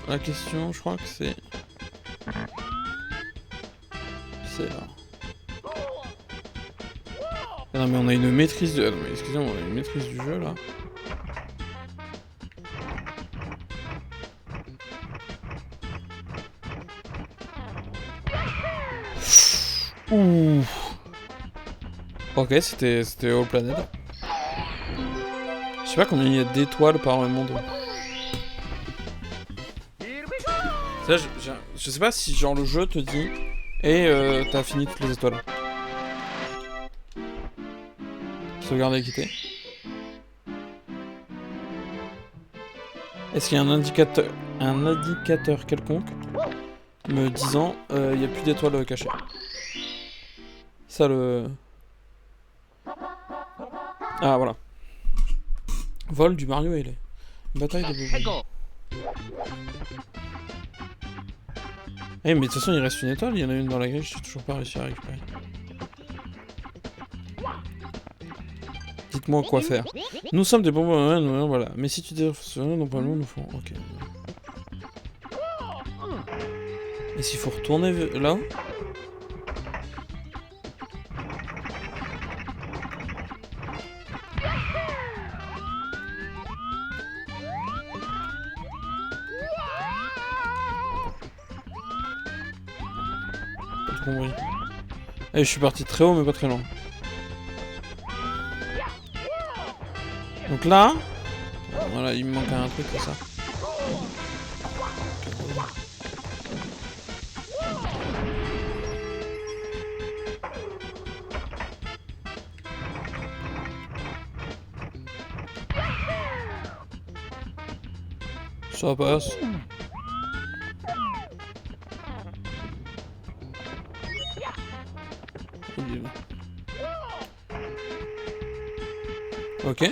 la question, je crois que c'est... C'est là. Ah non mais on a une maîtrise de... Ah non mais excusez-moi, on a une maîtrise du jeu là. Ouh. Ok, c'était All Planet. Je sais pas combien il y a d'étoiles par monde. Ça, je sais pas si genre le jeu te dit et t'as fini toutes les étoiles. Sauvegarde et quitter. Est-ce qu'il y a un indicateur quelconque me disant il n'y a plus d'étoiles cachées? Ça le... Ah voilà. Vol du Mario et les... Bataille de Bobo. Eh mais de toute façon il reste une étoile, il y en a une dans la grille, j'ai toujours pas réussi à récupérer. Dites-moi quoi faire. Nous sommes des bonbons, voilà. Mais si tu dis normalement nous font... Ok. Et s'il faut retourner là? Pas tout compris. Eh, je suis parti très haut mais pas très loin. Donc là, voilà, il me manque un truc comme ça. Ça passe. Il est là. Ok.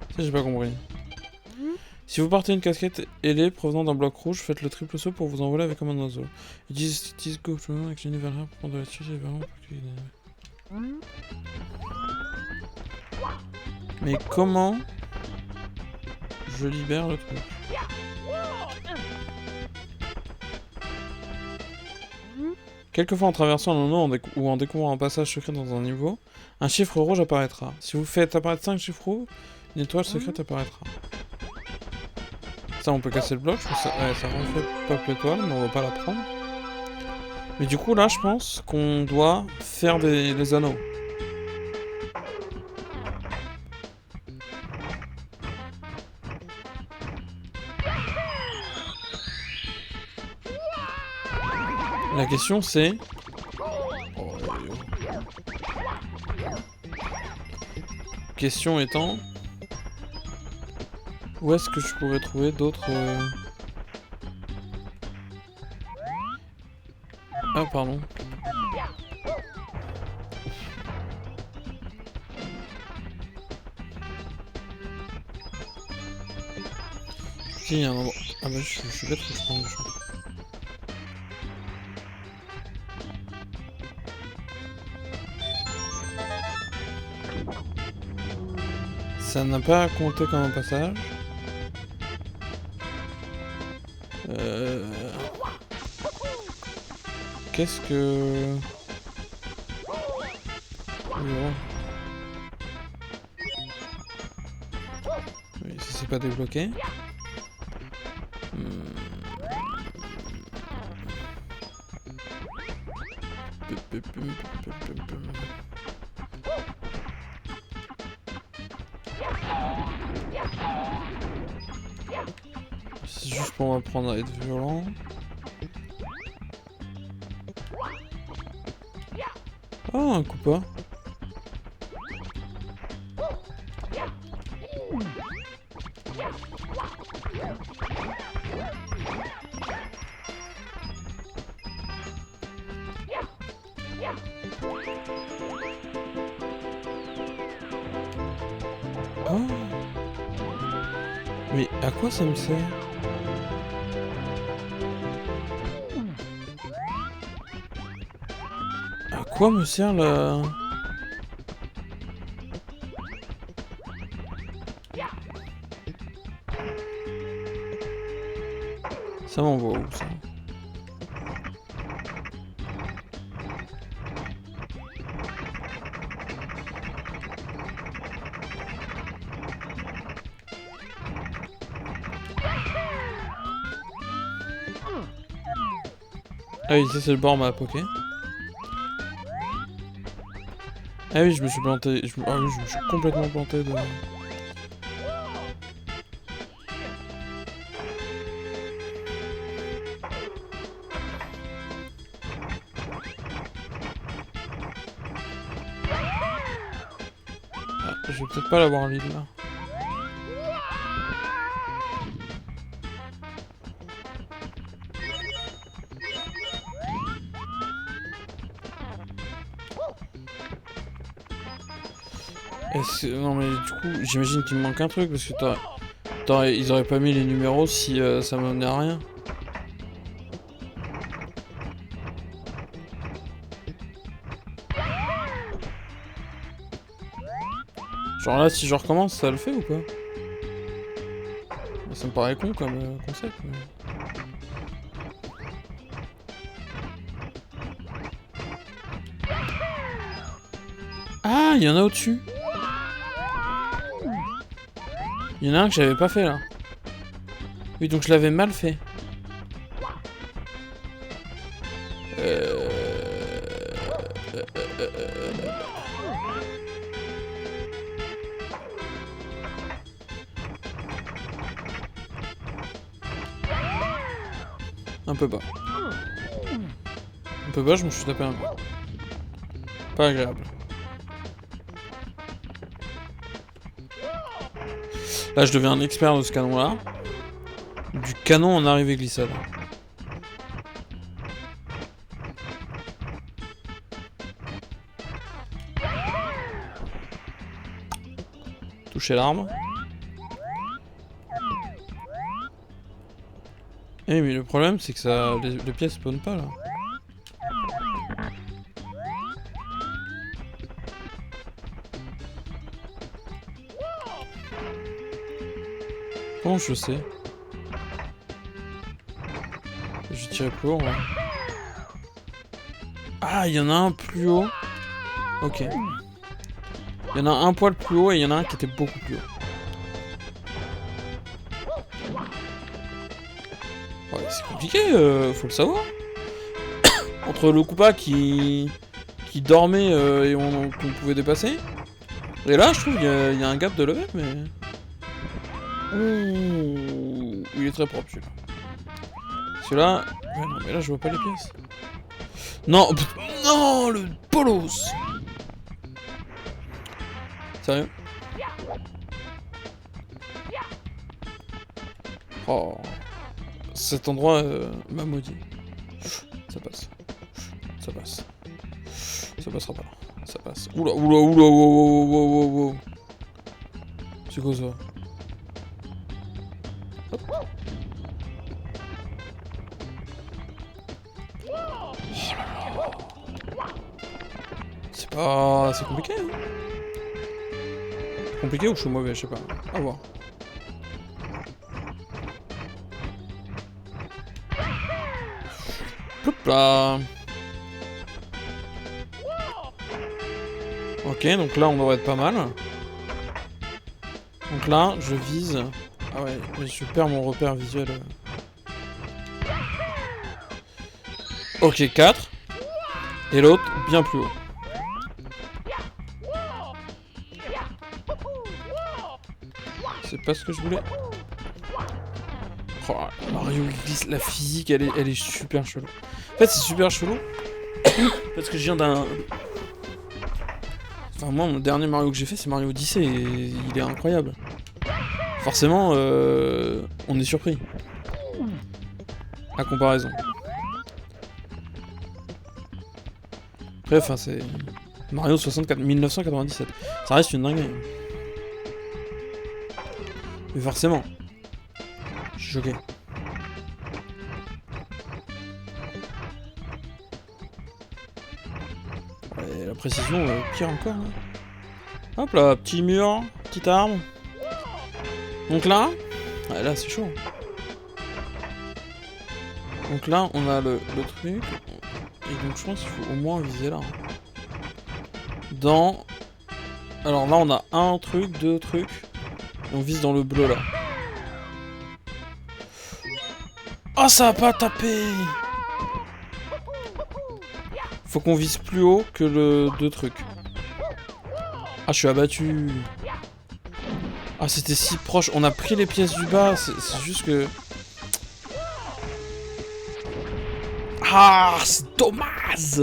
Ça j'ai pas compris. Si vous partez une casquette ailée provenant d'un bloc rouge, faites le triple saut pour vous envoler avec comme un oiseau. Utilise go avec Jenny Valra pour prendre de la tige et vraiment pour qu'il... Mais comment je libère le truc? Quelquefois en traversant un anneau ou en découvrant un passage secret dans un niveau, un chiffre rouge apparaîtra. Si vous faites apparaître 5 chiffres rouges, une étoile secrète apparaîtra. Ça on peut casser le bloc, je pense que ça refait pop l'étoile, mais on va pas la prendre. Mais du coup là je pense qu'on doit faire des anneaux. La question c'est... Question étant... Où est-ce que je pourrais trouver d'autres... Ah pardon. Si, il y a un endroit... Ah bah je suis bête que je prends du champ. Ça n'a pas compté comme un passage. Qu'est-ce que... Oui, ça c'est pas débloqué. C'est juste pour m'apprendre à être violent. Oh, un coupa. Oh. Mais à quoi ça me sert? À quoi me sert la... Ça m'envoie où ça? Ah oui, ça c'est le bord map, ok. Ah oui, je me suis planté. Ah oui, je me suis complètement planté de... Ah, je vais peut-être pas l'avoir l'île là. Non mais du coup, j'imagine qu'il me manque un truc parce que ils auraient pas mis les numéros si ça m'amenait à rien. Genre là, si je recommence, ça le fait ou pas? Ça me paraît con comme concept. Mais... Ah, il y en a au-dessus. Il y en a un que j'avais pas fait là. Oui, donc je l'avais mal fait. Un peu bas. Un peu bas, je me suis tapé un peu. Pas agréable. Là, je deviens un expert de ce canon-là. Du canon en arrivée glissade. Toucher l'arme. Eh mais le problème c'est que ça, les pièces spawnent pas là. Comment je sais? Je vais tirer plus haut, ouais. Ah, il y en a un plus haut. Ok. Il y en a un poil plus haut et il y en a un qui était beaucoup plus haut. Ouais, c'est compliqué, faut le savoir. Entre le Koopa qui dormait et qu'on pouvait dépasser. Et là, je trouve qu'il y a un gap de level, mais... Ouh, il est très propre, celui-là. Celui-là... Ouais, non, mais là, je vois pas les pièces. Non, non, le bolos. Sérieux? Oh... Cet endroit m'a maudit. Ça passe. Ça passe. Ça passera pas là. Ça passe. Oula, oula, oula, oula, oula, oula. C'est quoi ça? Hop. Oh là là. C'est pas... C'est compliqué, hein? Compliqué ou je suis mauvais, je sais pas. À voir. Hop là. Ok, donc là on devrait être pas mal. Donc là, je vise... Ah ouais, je perds mon repère visuel. Ok, 4. Et l'autre, bien plus haut. C'est pas ce que je voulais. Oh, Mario glisse, la physique, elle est super chelou. En fait, c'est super chelou. Parce que je viens d'un... Enfin, moi, mon dernier Mario que j'ai fait, c'est Mario Odyssey, et il est incroyable. Forcément, on est surpris. À comparaison. Après, enfin, c'est... Mario 64, 1997. Ça reste une dinguerie. Mais forcément. Je suis choqué. Ouais, la précision, pire encore. Hein. Hop là, petit mur, petite arme. Donc là... Ouais, là, c'est chaud. Donc là, on a le truc. Et donc je pense qu'il faut au moins viser là. Dans... Alors là, on a un truc, deux trucs. Et on vise dans le bleu là. Oh, ça a pas tapé! Faut qu'on vise plus haut que le deux trucs. Ah, je suis abattu. Ah, c'était si proche. On a pris les pièces du bas. C'est juste que... Ah, c'est dommage!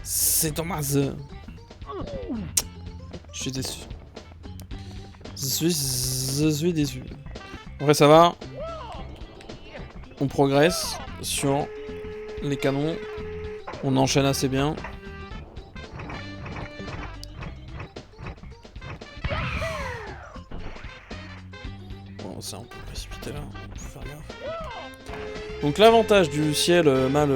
C'est dommage. Je suis déçu. Je suis déçu. Après, ça va. On progresse sur les canons. On enchaîne assez bien. Bon, ça, on peut précipiter là. On peut faire gaffe. Donc, l'avantage du ciel mal...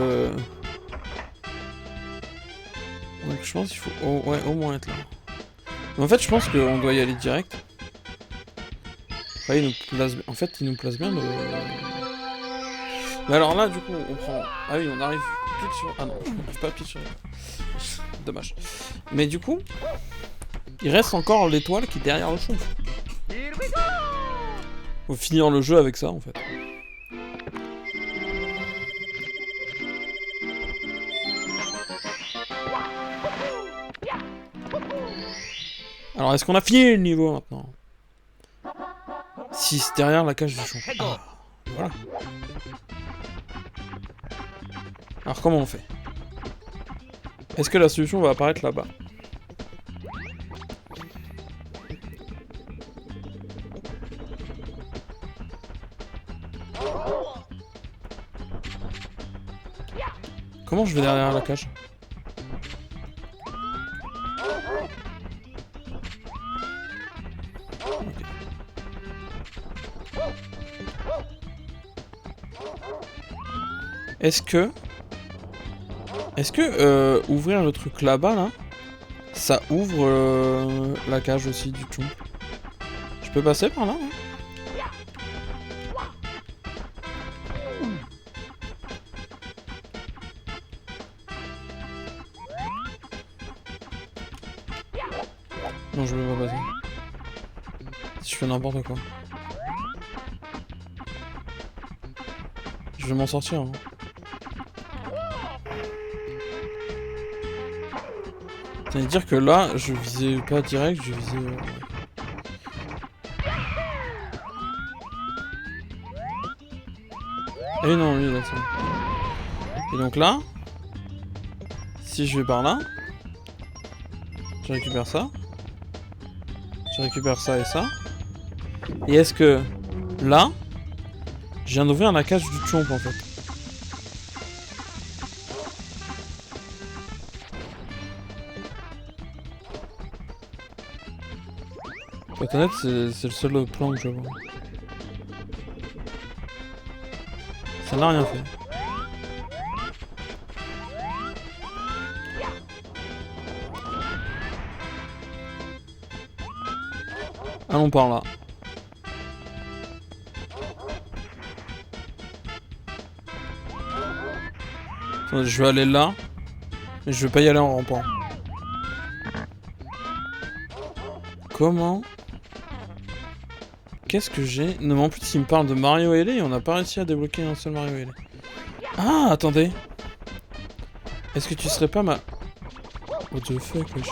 Donc, je pense qu'il faut ouais, au moins être là. Mais en fait, je pense qu'on doit y aller direct. Après, il nous place... En fait, il nous place bien le... Mais alors là, du coup, on prend... Ah oui, on arrive pile sur... Ah non, on n'arrive pas pile sur... Dommage. Mais du coup, il reste encore l'étoile qui est derrière le chou. Faut finir le jeu avec ça, en fait. Alors, est-ce qu'on a fini le niveau, maintenant? Si c'est derrière la cage du chon. Ah, voilà. Alors comment on fait? Est-ce que la solution va apparaître là-bas? Comment je vais derrière la cage? Okay. Est-ce que ouvrir le truc là-bas, là, ça ouvre la cage aussi du tout? Je peux passer par là, hein? Non, je peux pas passer. Si je fais n'importe quoi. Je vais m'en sortir, hein. Ça veut dire que là, je visais pas direct, je visais... Eh non, lui, là, c'est bon. Et donc là, si je vais par là, je récupère ça. Je récupère ça et ça. Et est-ce que là, je viens d'ouvrir la cage du chomp en fait. Pour être honnête, c'est le seul plan que je vois. Ça n'a rien fait. Allons par là. Attendez, je vais aller là. Mais je vais pas y aller en rampant. Comment? Qu'est-ce que j'ai? Non mais en plus il me parle de Mario LA et on n'a pas réussi à débloquer un seul Mario LA. Ah attendez. Est-ce que tu serais pas ma... What the fuck wesh.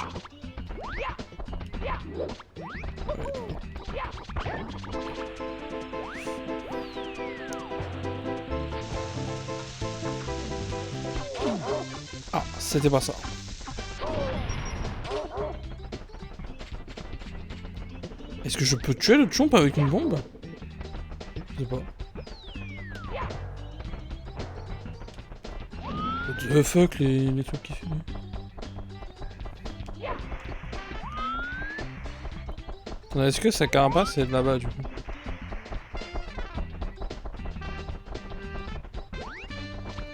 Ah, c'était pas ça. Est-ce que je peux tuer le chomp avec une bombe? Je sais pas. What the fuck les trucs qui fument. Est-ce que sa carapace est là-bas du coup?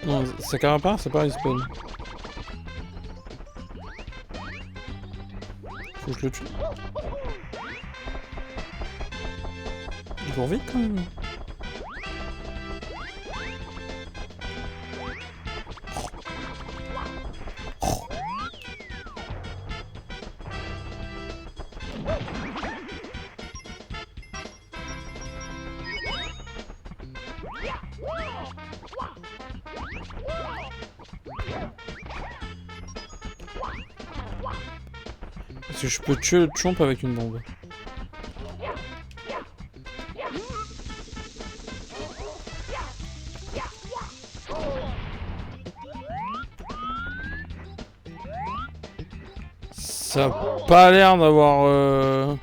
Non, sa carapace c'est pas respawn. Faut que je le tue. Il court vite quand même. Est-ce que je peux tuer le chomp avec une bombe? Ça a pas l'air d'avoir...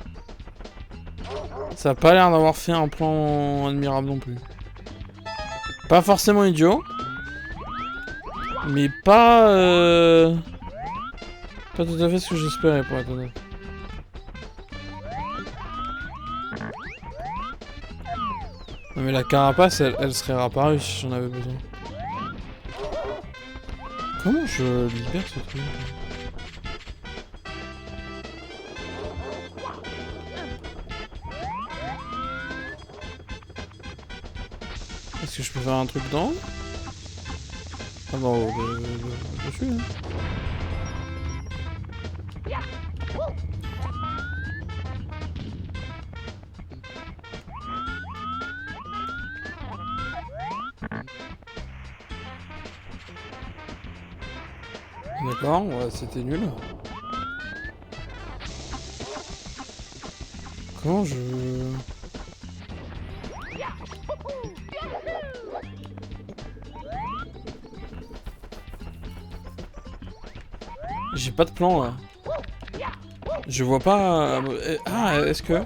Ça a pas l'air d'avoir fait un plan admirable non plus. Pas forcément idiot. Mais pas... Pas tout à fait ce que j'espérais pour être honnête. Non mais la carapace, elle serait réapparue si j'en avais besoin. Comment je libère ce truc? Est-ce que je peux faire un truc d'en haut? Ah non, dessus hein. D'accord, ouais, c'était nul. Comment je... J'ai pas de plan là. Je vois pas... Ah, est-ce que...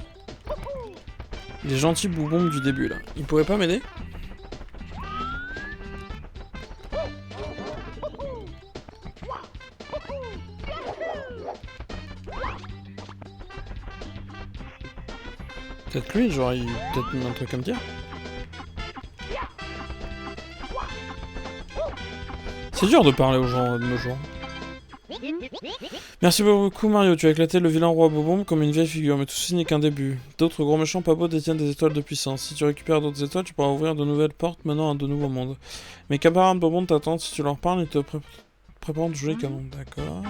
Les gentils boubons du début là, ils pourraient pas m'aider? Peut-être lui, genre, il peut-être un truc à me dire. C'est dur de parler aux gens de nos jours. Merci beaucoup Mario, tu as éclaté le vilain roi Bobombe comme une vieille figure, mais tout ceci n'est qu'un début. D'autres gros méchants pas beaux détiennent des étoiles de puissance. Si tu récupères d'autres étoiles, tu pourras ouvrir de nouvelles portes menant à de nouveaux mondes. Mes camarades Bobombe t'attendent si tu leur parles et te préparent de jolis canons. D'accord.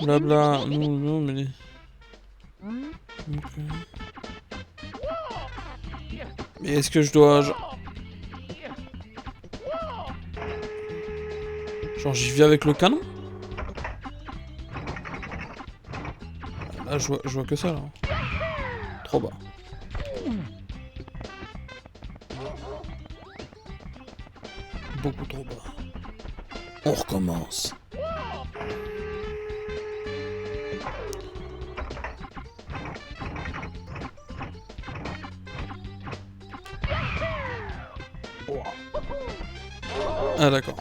Blabla, non, mais... Okay. Mais est-ce que je dois... Genre j'y vais avec le canon? Là je vois que ça là. Trop bas. Beaucoup trop bas. On recommence. Ah d'accord.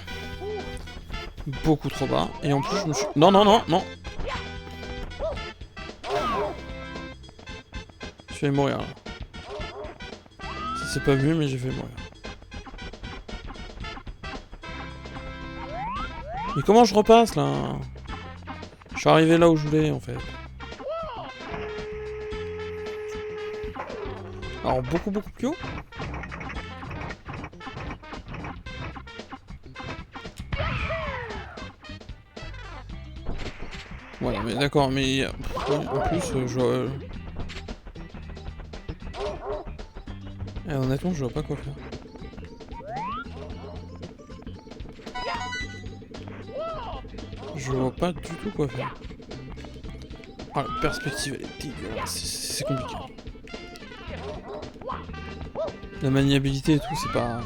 Beaucoup trop bas. Et en plus je me suis... Non. Je vais mourir là. Ça s'est pas vu mais j'ai fait mourir. Mais comment je repasse là? Je suis arrivé là où je voulais en fait. Alors beaucoup plus haut. Voilà, mais d'accord, mais en plus, je vois... honnêtement, je vois pas quoi faire. Je vois pas du tout quoi faire. Ah, la perspective, elle est dégueulasse, c'est compliqué. La maniabilité et tout, c'est pas...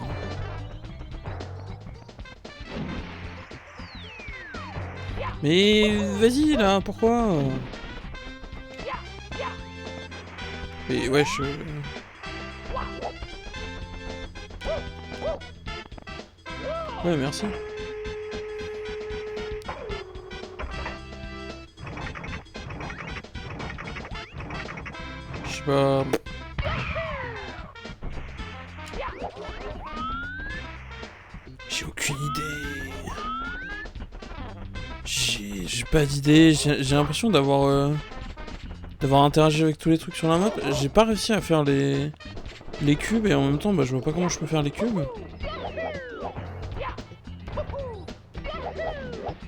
Mais vas-y là, pourquoi? Mais wesh... Ouais, merci. Je sais pas... J'ai aucune idée. J'ai pas d'idée. J'ai l'impression d'avoir interagi avec tous les trucs sur la map. J'ai pas réussi à faire les cubes et en même temps, bah, je vois pas comment je peux faire les cubes.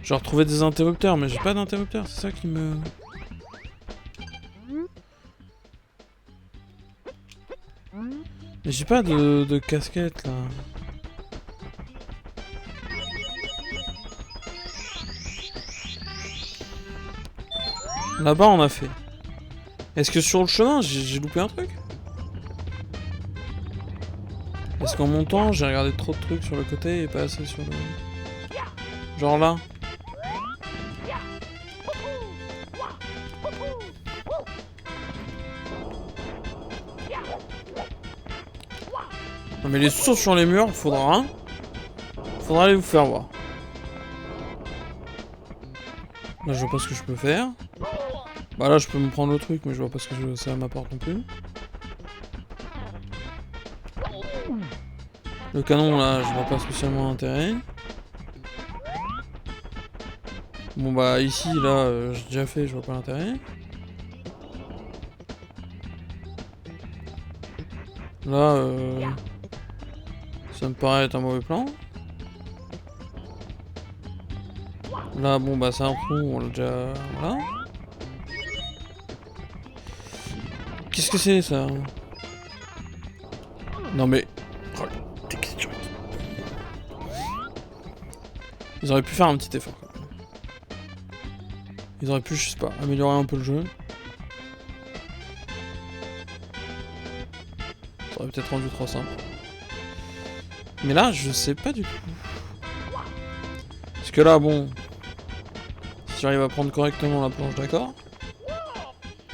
J'ai retrouvé des interrupteurs, mais j'ai pas d'interrupteurs. C'est ça qui me... Mais j'ai pas de casquette là. Là-bas on a fait. Est-ce que sur le chemin j'ai loupé un truc? Est-ce qu'en montant j'ai regardé trop de trucs sur le côté et pas assez sur le... Genre là? Non mais les sauts sur les murs, faudra aller vous faire voir. Là je vois pas ce que je peux faire. Bah là je peux me prendre le truc mais je vois pas ce que ça m'apporte non plus. Le canon là je vois pas spécialement intérêt. Bon bah ici là j'ai déjà fait, je vois pas l'intérêt. Là ça me paraît être un mauvais plan. Là bon bah c'est un trou, on l'a déjà... Voilà. Qu'est-ce que c'est ça? Non mais... Oh, texture. Ils auraient pu faire un petit effort quand même. Ils auraient pu, je sais pas, améliorer un peu le jeu. Ça aurait peut-être rendu trop simple. Mais là, je sais pas du tout. Parce que là, bon... Si j'arrive à prendre correctement la planche, d'accord.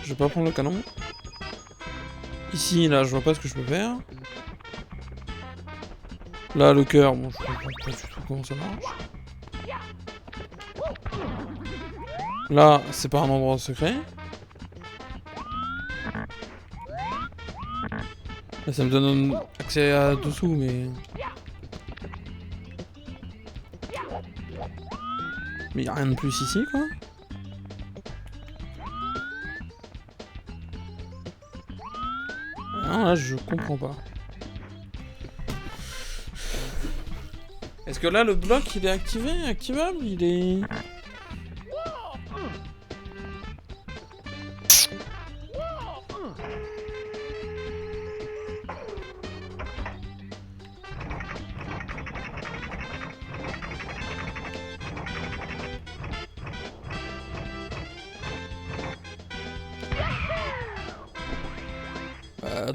Je vais pas prendre le canon. Ici, là, je vois pas ce que je peux faire. Là, le cœur, bon, je comprends pas du tout comment ça marche. Là, c'est pas un endroit secret. Là, ça me donne accès à dessous, mais... Mais y'a rien de plus ici, quoi. Non, là, je comprends pas. Est-ce que là, le bloc, il est activé, activable? Il est...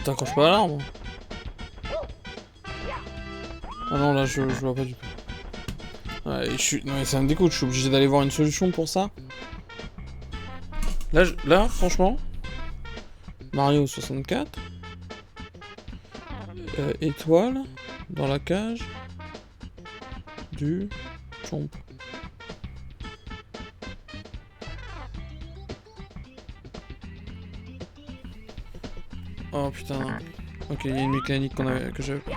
T'accroches pas à l'arbre. Ah non, là, je vois pas du tout. Ouais, non, mais ça me dégoûte, je suis obligé d'aller voir une solution pour ça. Là, franchement... Mario 64. Étoile. Dans la cage. Du... Chomp. Oh putain. Ok, il y a une mécanique que j'avais pas.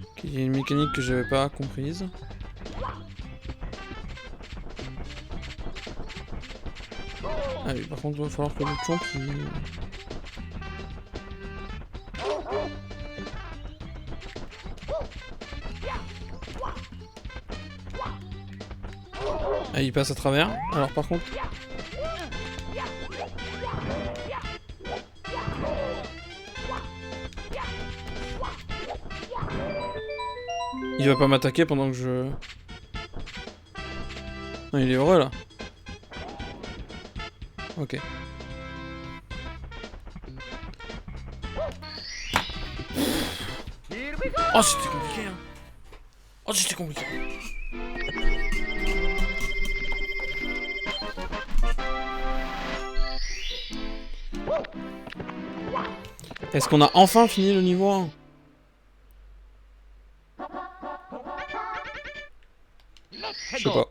Ok, il y a une mécanique que j'avais pas comprise. Ah oui, par contre, il va falloir que le chomp il... Ah, il passe à travers. Alors par contre... Il va pas m'attaquer pendant que je... Non, il est heureux là. Ok. Oh, c'était compliqué, hein. Oh, c'était compliqué. Est-ce qu'on a enfin fini le niveau 1? Je sais pas.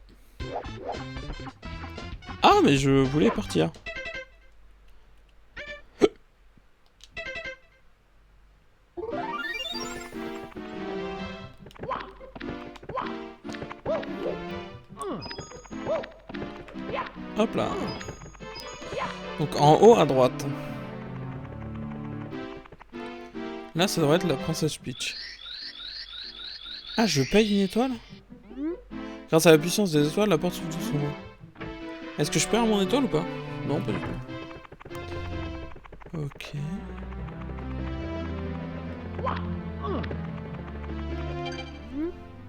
Ah, mais je voulais partir. Hop là. Donc en haut à droite. Là, ça devrait être la princesse Peach. Ah, je paye une étoile? Grâce à la puissance des étoiles, la porte s'ouvre doucement. Est-ce que je perds mon étoile ou pas? Non, pas du tout. Ok.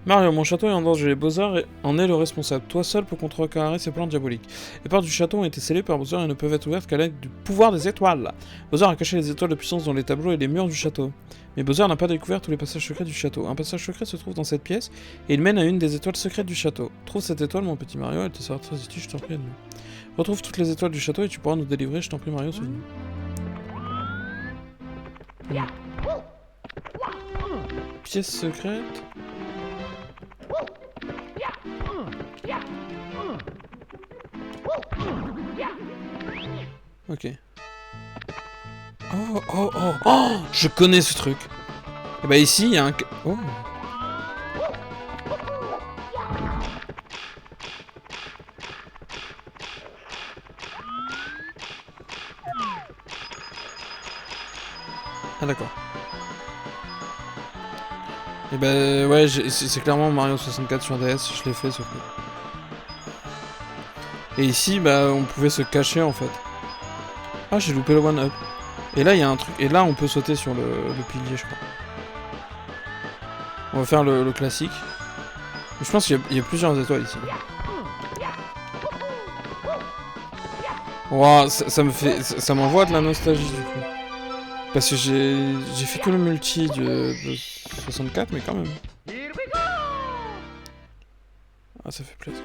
Mario, mon château est en danger. Les Bowser en est le responsable. Toi seul peux contrecarrer ces plans diaboliques. Les portes du château ont été scellées par Bowser et ne peuvent être ouvertes qu'à l'aide du pouvoir des étoiles. Bowser a caché les étoiles de puissance dans les tableaux et les murs du château. Mais Bowser n'a pas découvert tous les passages secrets du château. Un passage secret se trouve dans cette pièce et il mène à une des étoiles secrètes du château. Trouve cette étoile, mon petit Mario, elle te sera très utile, je t'en prie. Retrouve toutes les étoiles du château et tu pourras nous délivrer, je t'en prie, Mario, souviens. Pièce secrète. Ok. Oh, oh, oh, oh, je connais ce truc. Et bah ici, il y a un... Oh. Ah d'accord. Et bah ouais, c'est clairement Mario 64 sur DS, je l'ai fait ce coup. Et ici, bah on pouvait se cacher en fait. Ah, j'ai loupé le one-up. Et là, il y a un truc. Et là, on peut sauter sur le pilier, je crois. On va faire le classique. Je pense qu'il y a plusieurs étoiles ici. Wow, ça m'envoie de la nostalgie du coup. Parce que j'ai fait que le multi de 64, mais quand même. Ah, ça fait plaisir.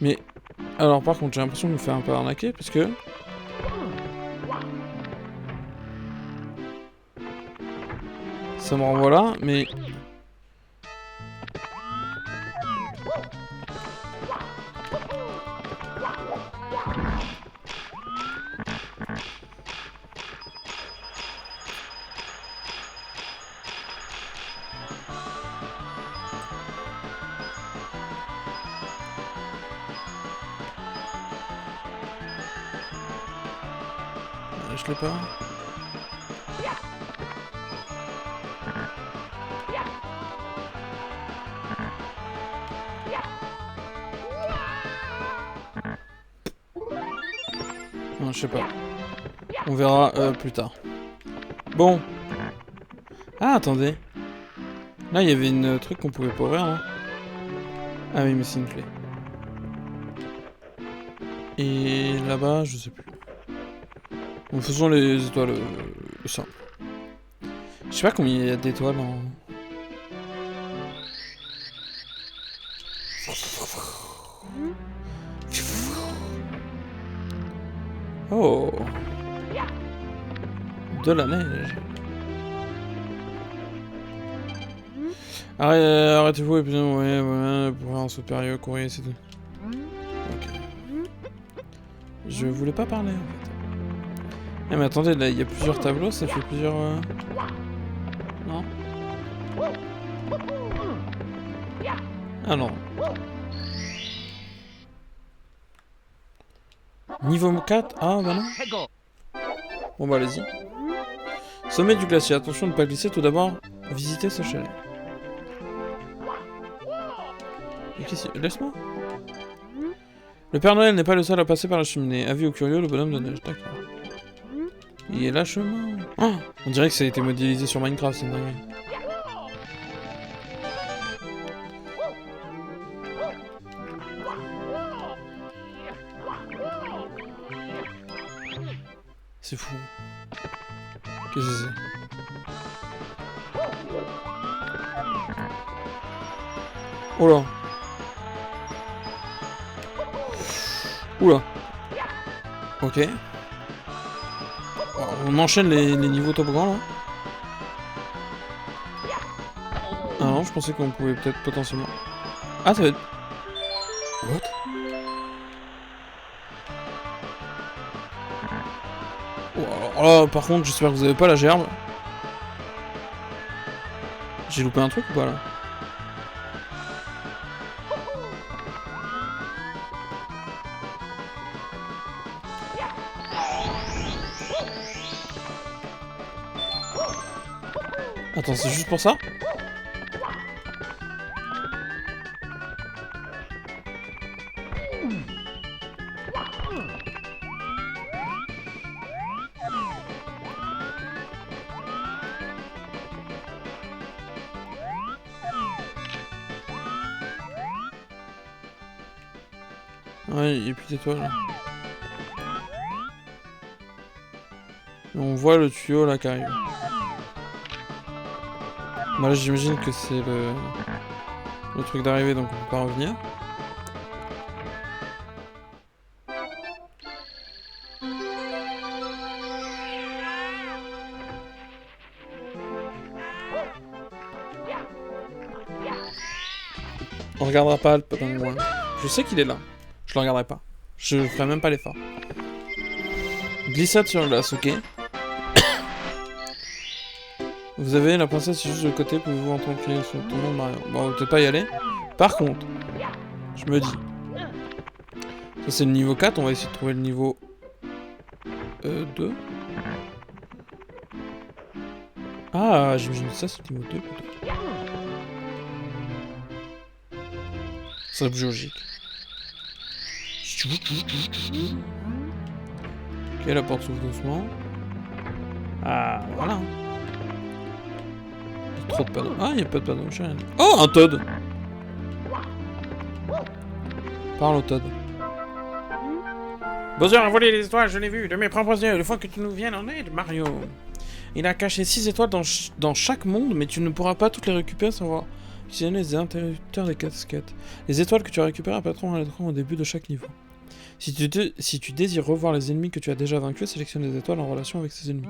Mais, alors par contre, j'ai l'impression de me faire un peu arnaquer, parce que... ça me renvoie là, mais... je l'ai pas. Non, je sais pas. On verra plus tard. Bon. Ah, attendez. Là, il y avait une truc qu'on pouvait pas ouvrir, non? Ah oui, mais c'est une clé. Et là-bas, je sais plus. En faisant les étoiles simples. Je sais pas combien il y a d'étoiles en... Oh. De la neige. Arrêtez-vous et puis ouais, pour un supérieur courrier, c'est tout. Ok. Je voulais pas parler en fait. Eh mais attendez, là il y a plusieurs tableaux, ça fait plusieurs... Non? Ah non. Niveau 4? Ah bah non. Bon bah allez-y. Sommet du glacier, attention de ne pas glisser, tout d'abord, visitez ce chalet. Et qu'est-ce que... Laisse-moi. Le Père Noël n'est pas le seul à passer par la cheminée. Avis aux curieux, le bonhomme de neige, d'accord. Il est lâchement. Oh, on dirait que ça a été modélisé sur Minecraft, c'est dingue. C'est fou. Qu'est-ce que c'est? Oh là. Oula. Ok. On enchaîne les niveaux toboggan là. Ah non, je pensais qu'on pouvait peut-être potentiellement... Ah, ça va être... What? Oh là, par contre, j'espère que vous avez pas la gerbe. J'ai loupé un truc ou pas là? Attends, c'est juste pour ça? Ouais, il y a plus d'étoiles là. Et on voit le tuyau là qui arrive. Bah là j'imagine que c'est le truc d'arrivée donc on peut pas revenir. On regardera pas le potin de loin. Je sais qu'il est là. Je le regarderai pas. Je ferai même pas l'effort. Glissade sur la glace, ok. Vous avez la princesse juste de côté, pouvez-vous entendre crier sur ton nom de Mario. Bon, on va peut-être pas y aller. Par contre, je me dis... Ça c'est le niveau 4, on va essayer de trouver le niveau... 2. Ah, j'imagine que ça c'est le niveau 2 peut-être. Ça serait plus logique. Ok, la porte s'ouvre doucement. Ah, voilà. Il y a trop de panneaux. Ah, il n'y a pas de panneaux, j'ai rien dit. Oh, un Toad! Parle au Toad. Bowser a volé les étoiles, je l'ai vu, de mes propres yeux. Il faut que tu nous viennes en aide, Mario. Il a caché 6 étoiles dans chaque monde, mais tu ne pourras pas toutes les récupérer sans voir. Utiliser les interrupteurs des casquettes. Les étoiles que tu as récupérées apparaîtront à l'écran au début de chaque niveau. Si tu désires revoir les ennemis que tu as déjà vaincus, sélectionne les étoiles en relation avec ces ennemis.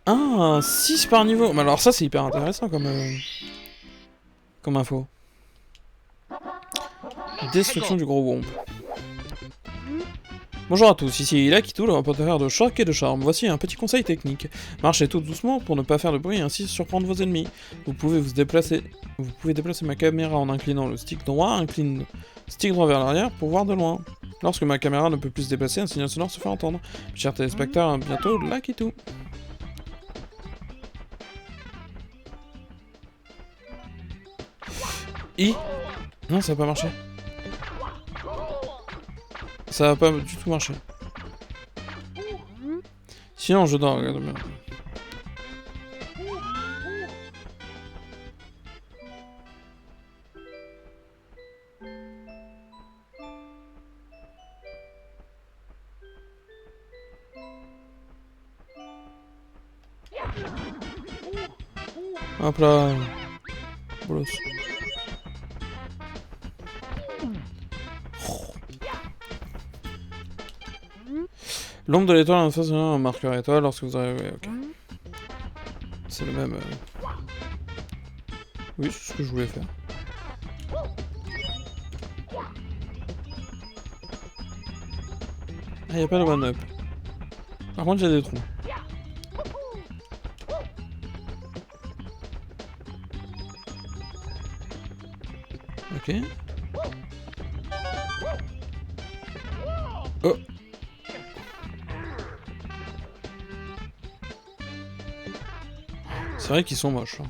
Ah, 6 par niveau. Mais alors ça, c'est hyper intéressant comme info. Destruction du gros womp. Bonjour à tous, ici Lakitu, le reporter de choc et de charme. Voici un petit conseil technique. Marchez tout doucement pour ne pas faire de bruit et ainsi surprendre vos ennemis. Vous pouvez déplacer ma caméra en inclinant le stick droit, incline le stick droit vers l'arrière pour voir de loin. Lorsque ma caméra ne peut plus se déplacer, un signal sonore se fait entendre. Chers téléspectateurs, à bientôt, Lakitu. Non, ça va pas marcher. Ça va pas du tout marcher. Sinon, je dors, regarde bien. Hop là. Bolos. L'ombre de l'étoile en face un marqueur étoile lorsque vous arrivez. Ok. C'est le même. Oui, c'est ce que je voulais faire. Ah, y a pas de one-up. Par contre, il y a des trous. Ok. Oh. C'est vrai qu'ils sont moches. Hein.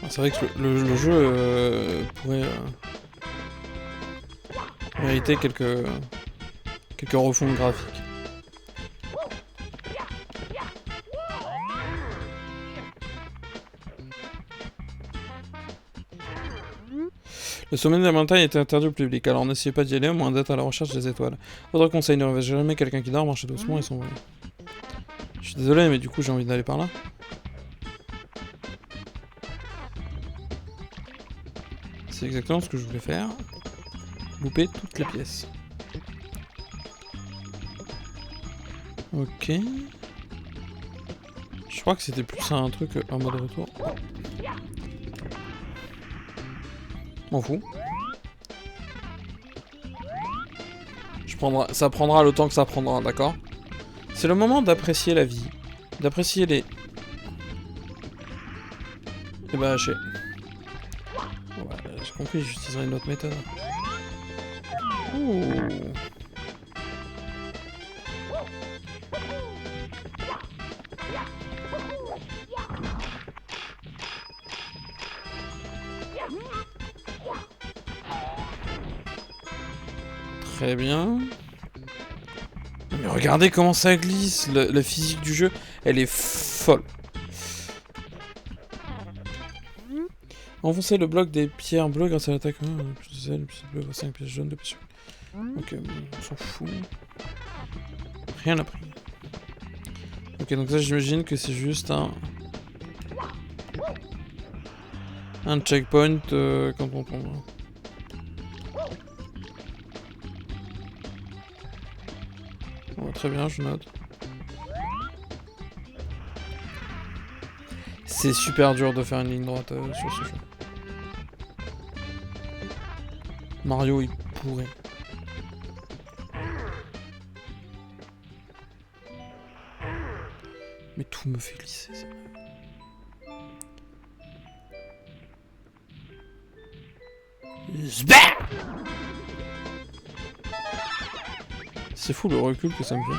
C'est vrai que le jeu pourrait mériter quelques refontes graphiques. Le sommet de la montagne était interdit au public, alors n'essayez pas d'y aller, au moins d'être à la recherche des étoiles. Votre conseil, ne réveillez jamais quelqu'un qui dort, marchez doucement et s'envolez. Je suis désolé, mais du coup j'ai envie d'aller par là. C'est exactement ce que je voulais faire. Louper toutes les pièces. Ok. Je crois que c'était plus un truc en mode retour. M'en fous. Ça prendra le temps que ça prendra, d'accord? C'est le moment d'apprécier la vie. D'apprécier les... Et bah, haché. Bon, bah, j'ai compris, j'utiliserai une autre méthode. Ouh. Très bien. Mais regardez comment ça glisse. La physique du jeu, elle est folle. Enfoncez le bloc des pierres bleues grâce à l'attaque. Plus de zèle, plus de bleu, 5 pièces jaunes, 2 pièces. Ok, on s'en fout. Rien appris. Ok, donc ça, j'imagine que c'est juste un checkpoint quand on tombe. Bon, très bien, je note. C'est super dur de faire une ligne droite sur ce jeu. Mario, il pourrait. Mais tout me fait glisser, ça. C'est fou le recul que ça me fait.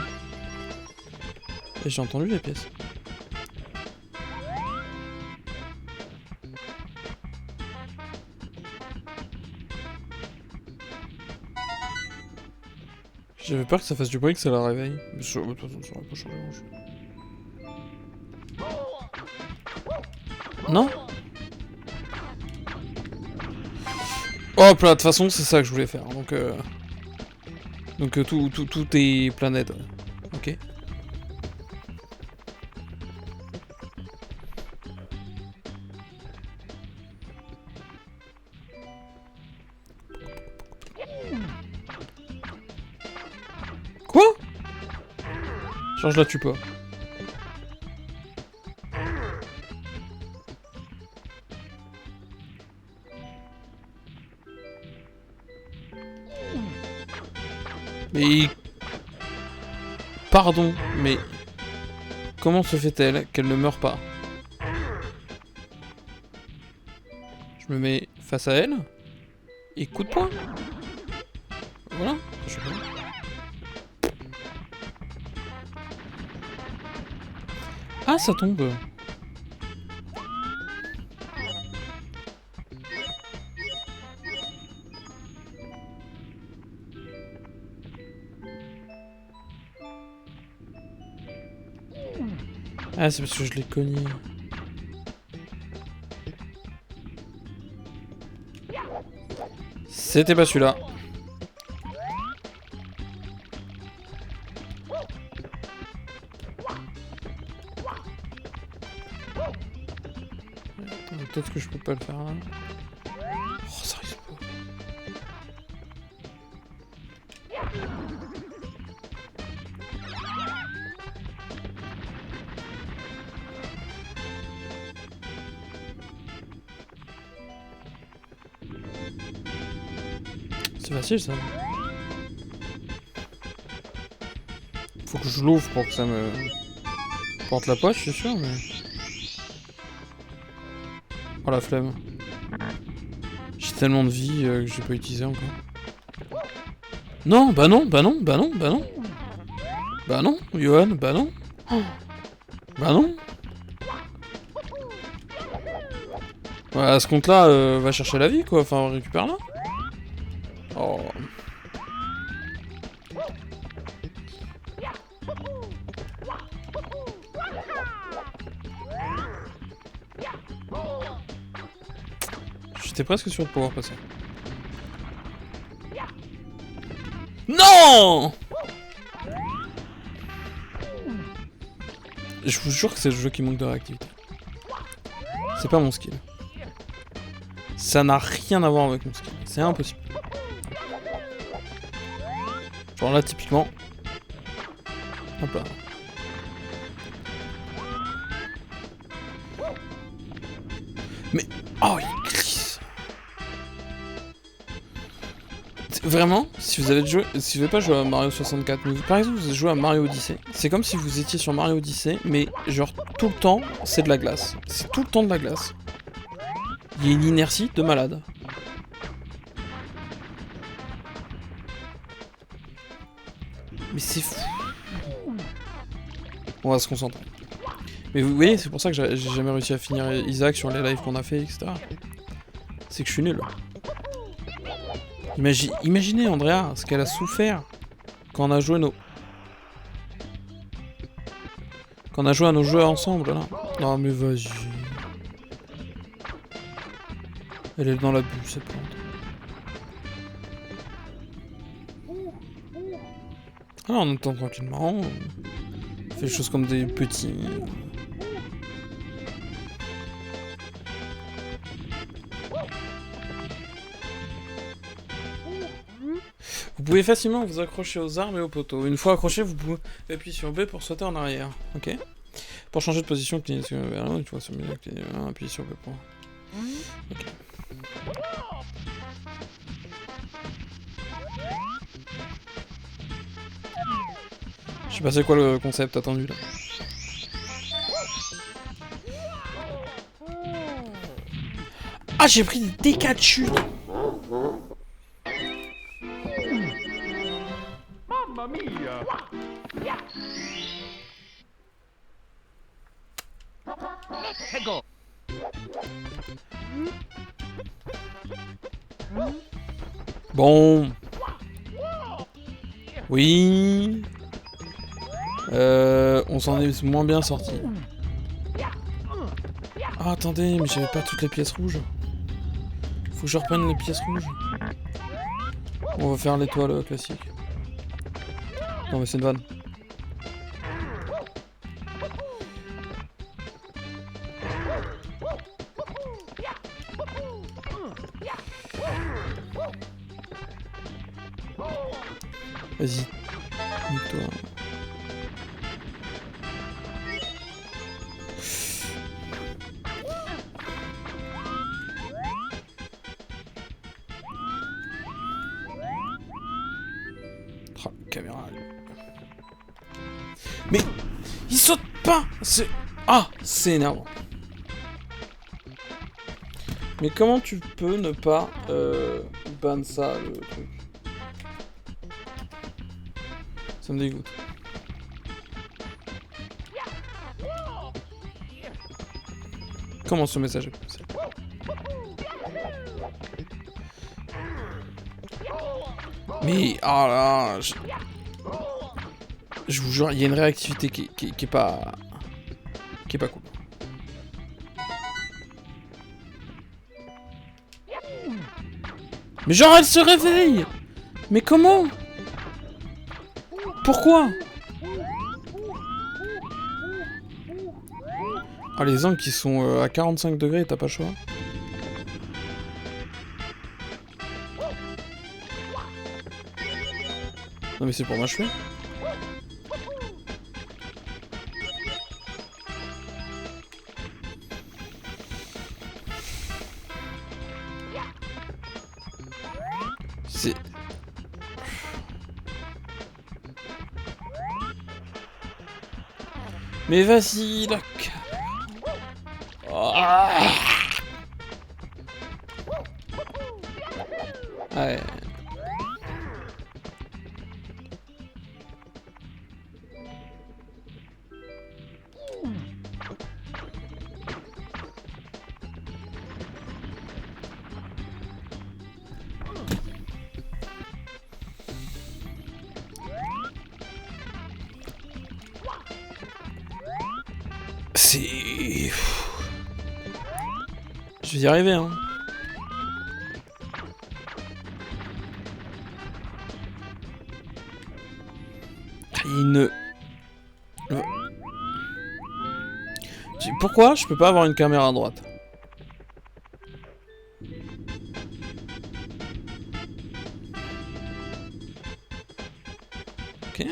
Et j'ai entendu les pièces. J'avais peur que ça fasse du bruit, que ça la réveille. Mais de toute façon, ça aurait pas changé grand chose. Non? Hop là, de toute façon, c'est ça que je voulais faire. Donc tout est planète. Ok. Quoi? Genre, je la tue pas. Mais... Pardon, mais... Comment se fait-elle qu'elle ne meurt pas? Je me mets face à elle. Et coup de poing. Voilà. Je sais pas. Ah, ça tombe. Ah, c'est parce que je l'ai cogné. C'était pas celui-là. Peut-être que je peux pas le faire là. Oh, ça risque pas. C'est facile ça. Faut que je l'ouvre pour que ça me porte la poche, c'est sûr, mais... Oh la flemme. J'ai tellement de vie que j'ai pas utilisé encore. Non, bah non, bah non, bah non, bah non. Bah non, Johan, bah non. Oh. Bah non. Ouais, à ce compte-là, va chercher la vie, quoi. Enfin, récupère-la. Oh. J'étais presque sûr de pouvoir passer. Non! Je vous jure que c'est le jeu qui manque de réactivité. C'est pas mon skill. Ça n'a rien à voir avec mon skill. C'est impossible. Genre là, typiquement... Hop là. Mais... Oh, il glisse. Vraiment, si vous avez pas joué à Mario 64, mais par exemple vous avez joué à Mario Odyssey, c'est comme si vous étiez sur Mario Odyssey, mais genre tout le temps, c'est de la glace. C'est tout le temps de la glace. Il y a une inertie de malade. Mais c'est fou. On va se concentrer. Mais vous voyez, c'est pour ça que j'ai jamais réussi à finir Isaac sur les lives qu'on a fait, etc. C'est que je suis nul. Imaginez, Andrea, ce qu'elle a souffert quand on a joué Quand on a joué à nos jeux ensemble, là. Non, mais vas-y. Elle est dans la bulle, cette plante. Alors, on entend tranquillement. On fait les choses comme des petits... Vous pouvez facilement vous accrocher aux armes et aux poteaux. Une fois accroché, vous pouvez appuyer sur B pour sauter en arrière. Ok. Pour changer de position, cliquez sur vers l'autre, une fois sur B, appuyez sur B pour... Ok. Je sais pas c'est quoi le concept attendu là. Ah, j'ai pris des dégâts de chute. Mamma mia. Bon. Oui. On s'en est moins bien sorti. Ah, attendez, mais j'avais pas toutes les pièces rouges. Faut que je reprenne les pièces rouges. On va faire l'étoile classique. Non mais c'est une vanne. Vas-y, nique-toi. Oh, caméra. Mais il saute pas. Ah, c'est énervant. Mais comment tu peux ne pas ban ça, le truc? Ça me dégoûte. Comment ce message est possible? Mais, oh là, je vous jure, il y a une réactivité qui est pas... qui est pas cool. Mais genre, elle se réveille! Mais comment? Pourquoi? Ah, les angles qui sont à 45 degrés, t'as pas le choix. Non mais c'est pour m'achever. C'est... Mais vas-y, la... Oh. Ouais. C'est... Je vais y arriver, hein. Il ne... Pourquoi je peux pas avoir une caméra à droite? Ok.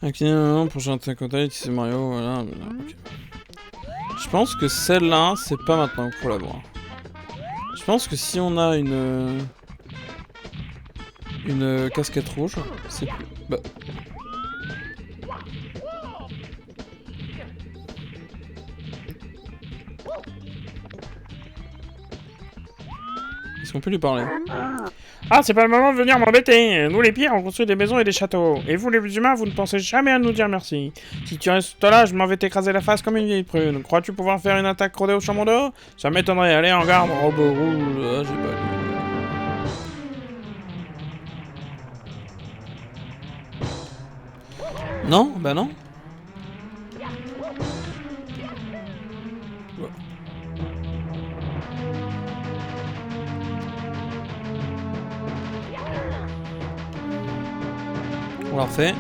Incliner un pour chanter un côté, c'est Mario, voilà. Okay. Je pense que celle-là, c'est pas maintenant qu'il faut la voir. Je pense que si on a une casquette rouge, c'est plus... Bah... Est-ce qu'on peut lui parler? Ah, c'est pas le moment de venir m'embêter. Nous, les pierres, on construit des maisons et des châteaux. Et vous, les humains, vous ne pensez jamais à nous dire merci. Si tu restes là, je m'en vais t'écraser la face comme une vieille prune. Crois-tu pouvoir faire une attaque rodée au chamando? Ça m'étonnerait. Allez, en garde, robe rouge. Ah, j'ai pas... Non? Bah non. On la refait.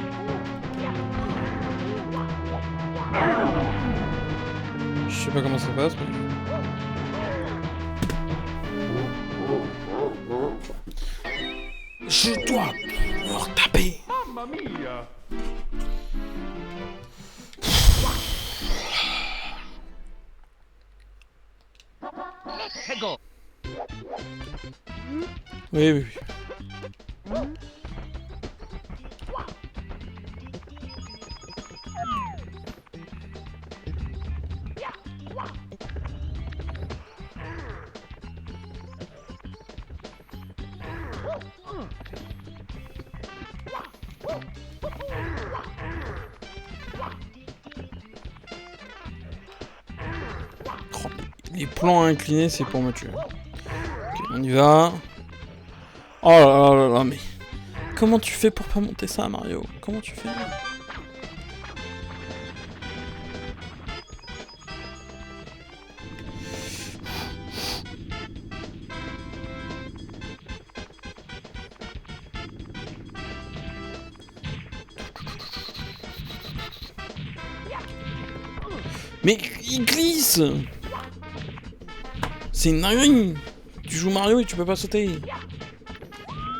Je sais pas comment ça passe, mais... Je dois me retaper. Mamma mia. Oui, oui, oui. Oh, les plans inclinés, c'est pour me tuer. Ok, on y va. Oh là là là là, mais... Comment tu fais pour pas monter ça, Mario? Comment tu fais? Mais il glisse. C'est une dinguerie. Tu joues Mario et tu peux pas sauter.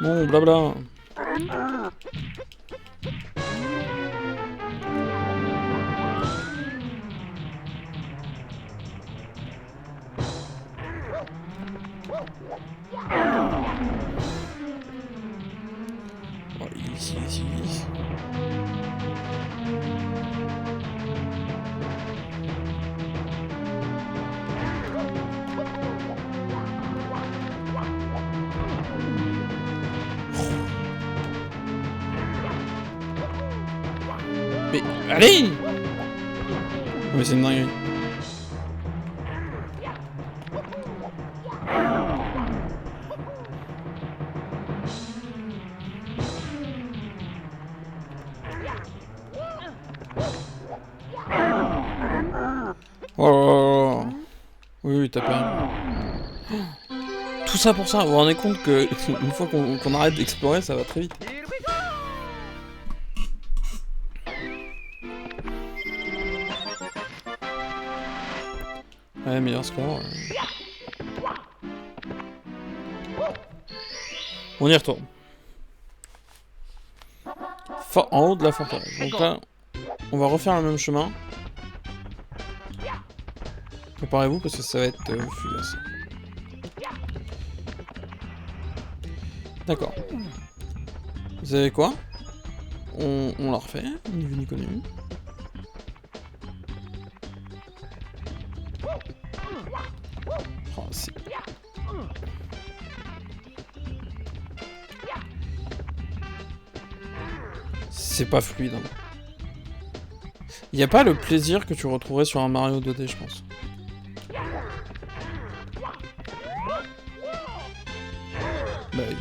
Bon, blabla. Oh, ici. Mais allez! Mais c'est une dinguerie. Oh. Oui, t'as perdu. Tout ça pour ça, vous vous rendez compte que une fois qu'on arrête d'explorer, ça va très vite. Ouais, meilleur score. On y retourne. En haut de la forteresse. Donc là, on va refaire le même chemin. Préparez-vous parce que ça va être fugace. D'accord. Vous savez quoi? On la refait, ni vu ni connu. Oh, c'est pas fluide. Hein. Y a pas le plaisir que tu retrouverais sur un Mario 2D, je pense. Bah oui.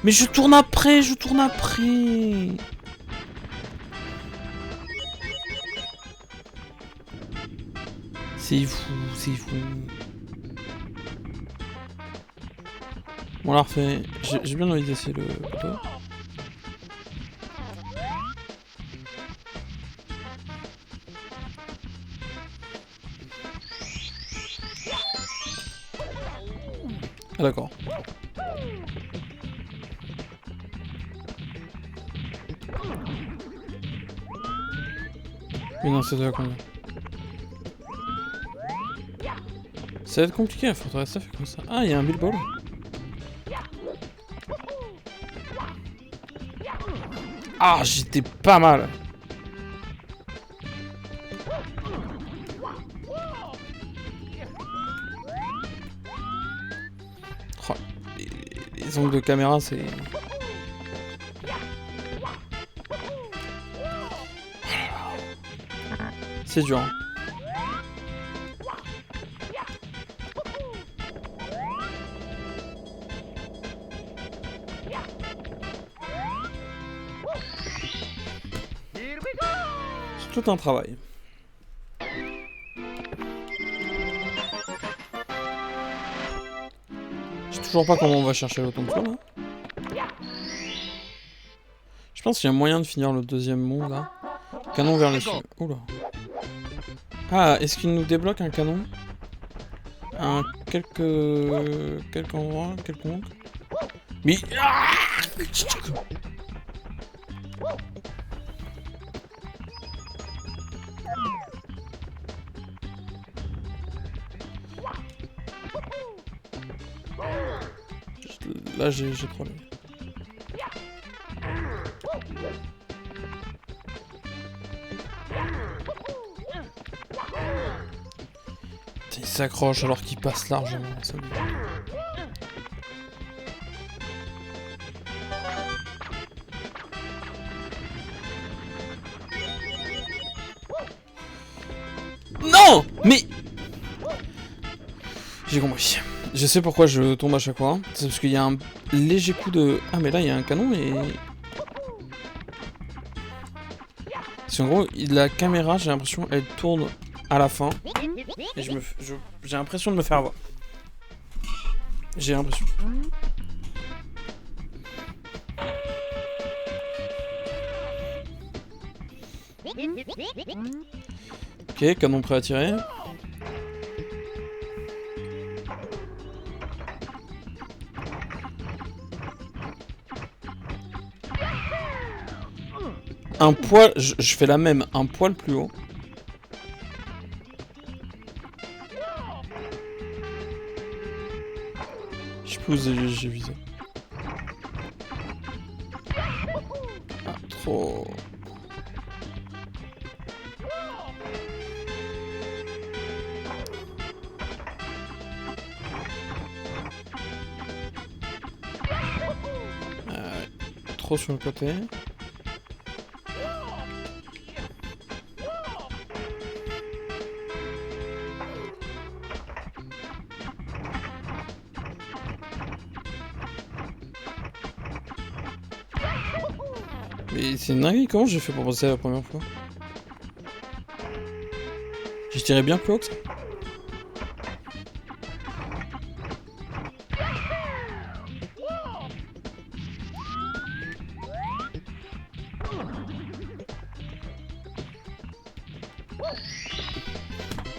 Mais je tourne après. C'est fou. Bon, on la refait. J'ai bien envie d'essayer le bateau. Ah d'accord. Mais non, c'est de la combien. Ça va être compliqué la forteresse, ça fait comme ça. Ah, il y a un Bilbo là. Ah, j'étais pas mal. Oh, les angles de caméra, c'est... C'est dur. Hein. C'est tout un travail. Je sais toujours pas comment on va chercher l'automne là. Je pense qu'il y a moyen de finir le deuxième monde là. Canon vers les cieux. Oula. Ah, est-ce qu'il nous débloque un canon? Un quelque endroit, quelconque. Mais... Ah, là, j'ai trop l'air. Il s'accroche alors qu'il passe largement. Non! Mais... J'ai compris. Je sais pourquoi je tombe à chaque fois. C'est parce qu'il y a un léger coup de... Ah mais là il y a un canon et... C'est en gros, la caméra, j'ai l'impression, elle tourne à la fin. Et j'ai l'impression de me faire avoir. J'ai l'impression. Ok, canon prêt à tirer. Un poil... Je fais la même, un poil plus haut. Je sais plus où j'ai visé. Ah, trop... Trop sur le côté. Mais c'est une dinguerie, comment j'ai fait pour passer la première fois? Je tirais bien plus haut que ça.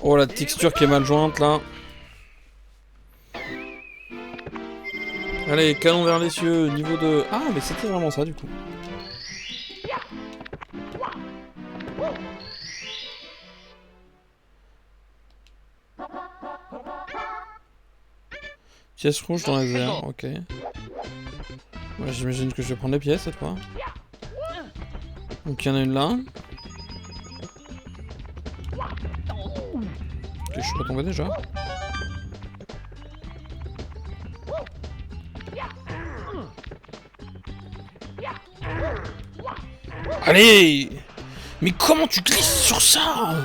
Oh la texture qui est mal jointe là. Allez, canon vers les cieux, niveau 2. Ah mais c'était vraiment ça du coup. Pièce rouge dans les airs, ok. Ouais, j'imagine que je vais prendre les pièces cette fois. Donc il y en a une là. Ok, je suis pas tombé déjà. Allez! Mais comment tu glisses sur ça?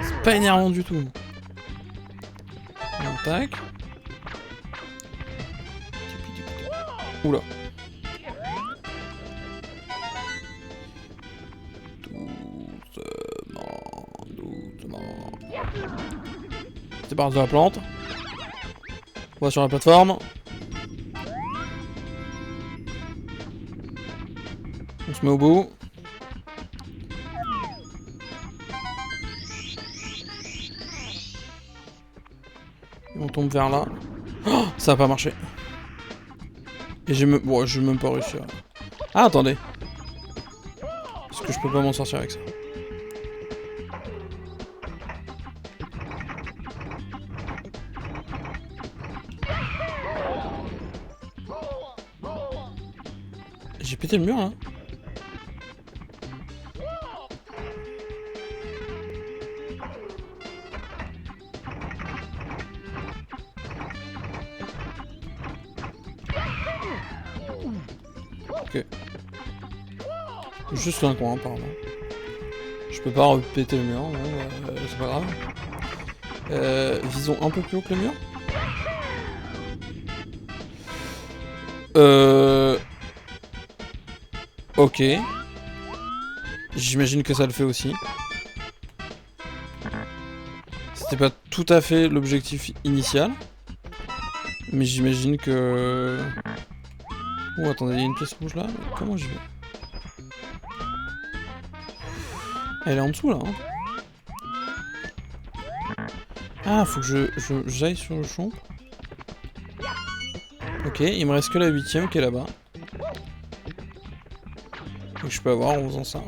C'est pas énervant du tout. Alors, tac. Oula. Doucement. C'est parti de la plante. On va sur la plateforme. On se met au bout. Et on tombe vers là. Oh, ça a pas marché. Et j'ai même... Bon, j'ai même pas réussi à... Ah, attendez. Est-ce que je peux pas m'en sortir avec ça? J'ai pété le mur là. Ok. Juste un coin, pardon. Je peux pas repéter le mur, c'est pas grave. Visons un peu plus haut que le mur. Ok. J'imagine que ça le fait aussi. C'était pas tout à fait l'objectif initial. Mais j'imagine que... Oh, attendez, il y a une pièce rouge là. Mais comment j'y vais? Elle est en dessous là. Hein. Ah, faut que j'aille sur le champ. Ok, il me reste que la 8ème qui est là-bas. Et je peux avoir en faisant ça.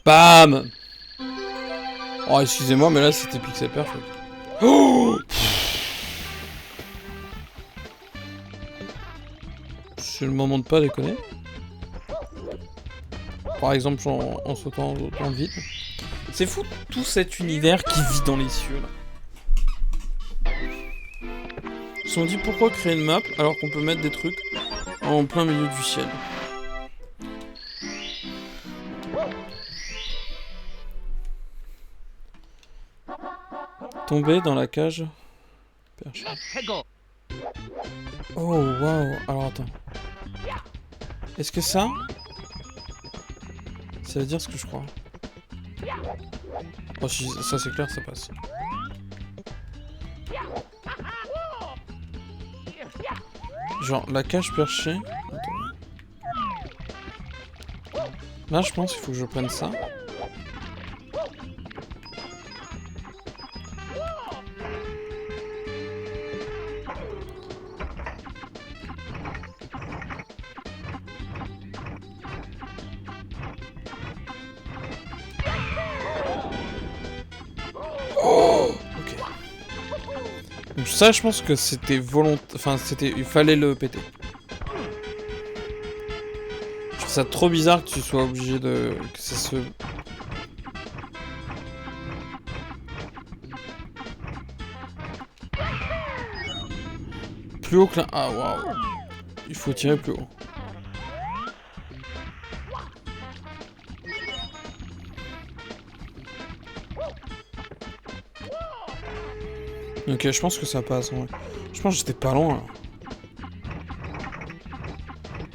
Bam! Oh, excusez-moi, mais là c'était pixel perfect. Oh! C'est le moment de pas déconner. Par exemple, en sautant dans le vide. C'est fou tout cet univers qui vit dans les cieux là. Ils se sont dit pourquoi créer une map alors qu'on peut mettre des trucs en plein milieu du ciel. Tomber dans la cage perché. Oh waouh. Alors attends. Est-ce que ça veut dire ce que je crois? Oh si, ça c'est clair, ça passe. Genre, la cage perchée... Attends. Là, je pense qu'il faut que je prenne ça. Donc ça, je pense que c'était volontaire. Enfin, c'était, il fallait le péter. Je trouve ça trop bizarre que tu sois obligé de, que ça se. Plus haut que là. Ah waouh. Il faut tirer plus haut. Ok, je pense que ça passe. Ouais. Je pense que j'étais pas loin là.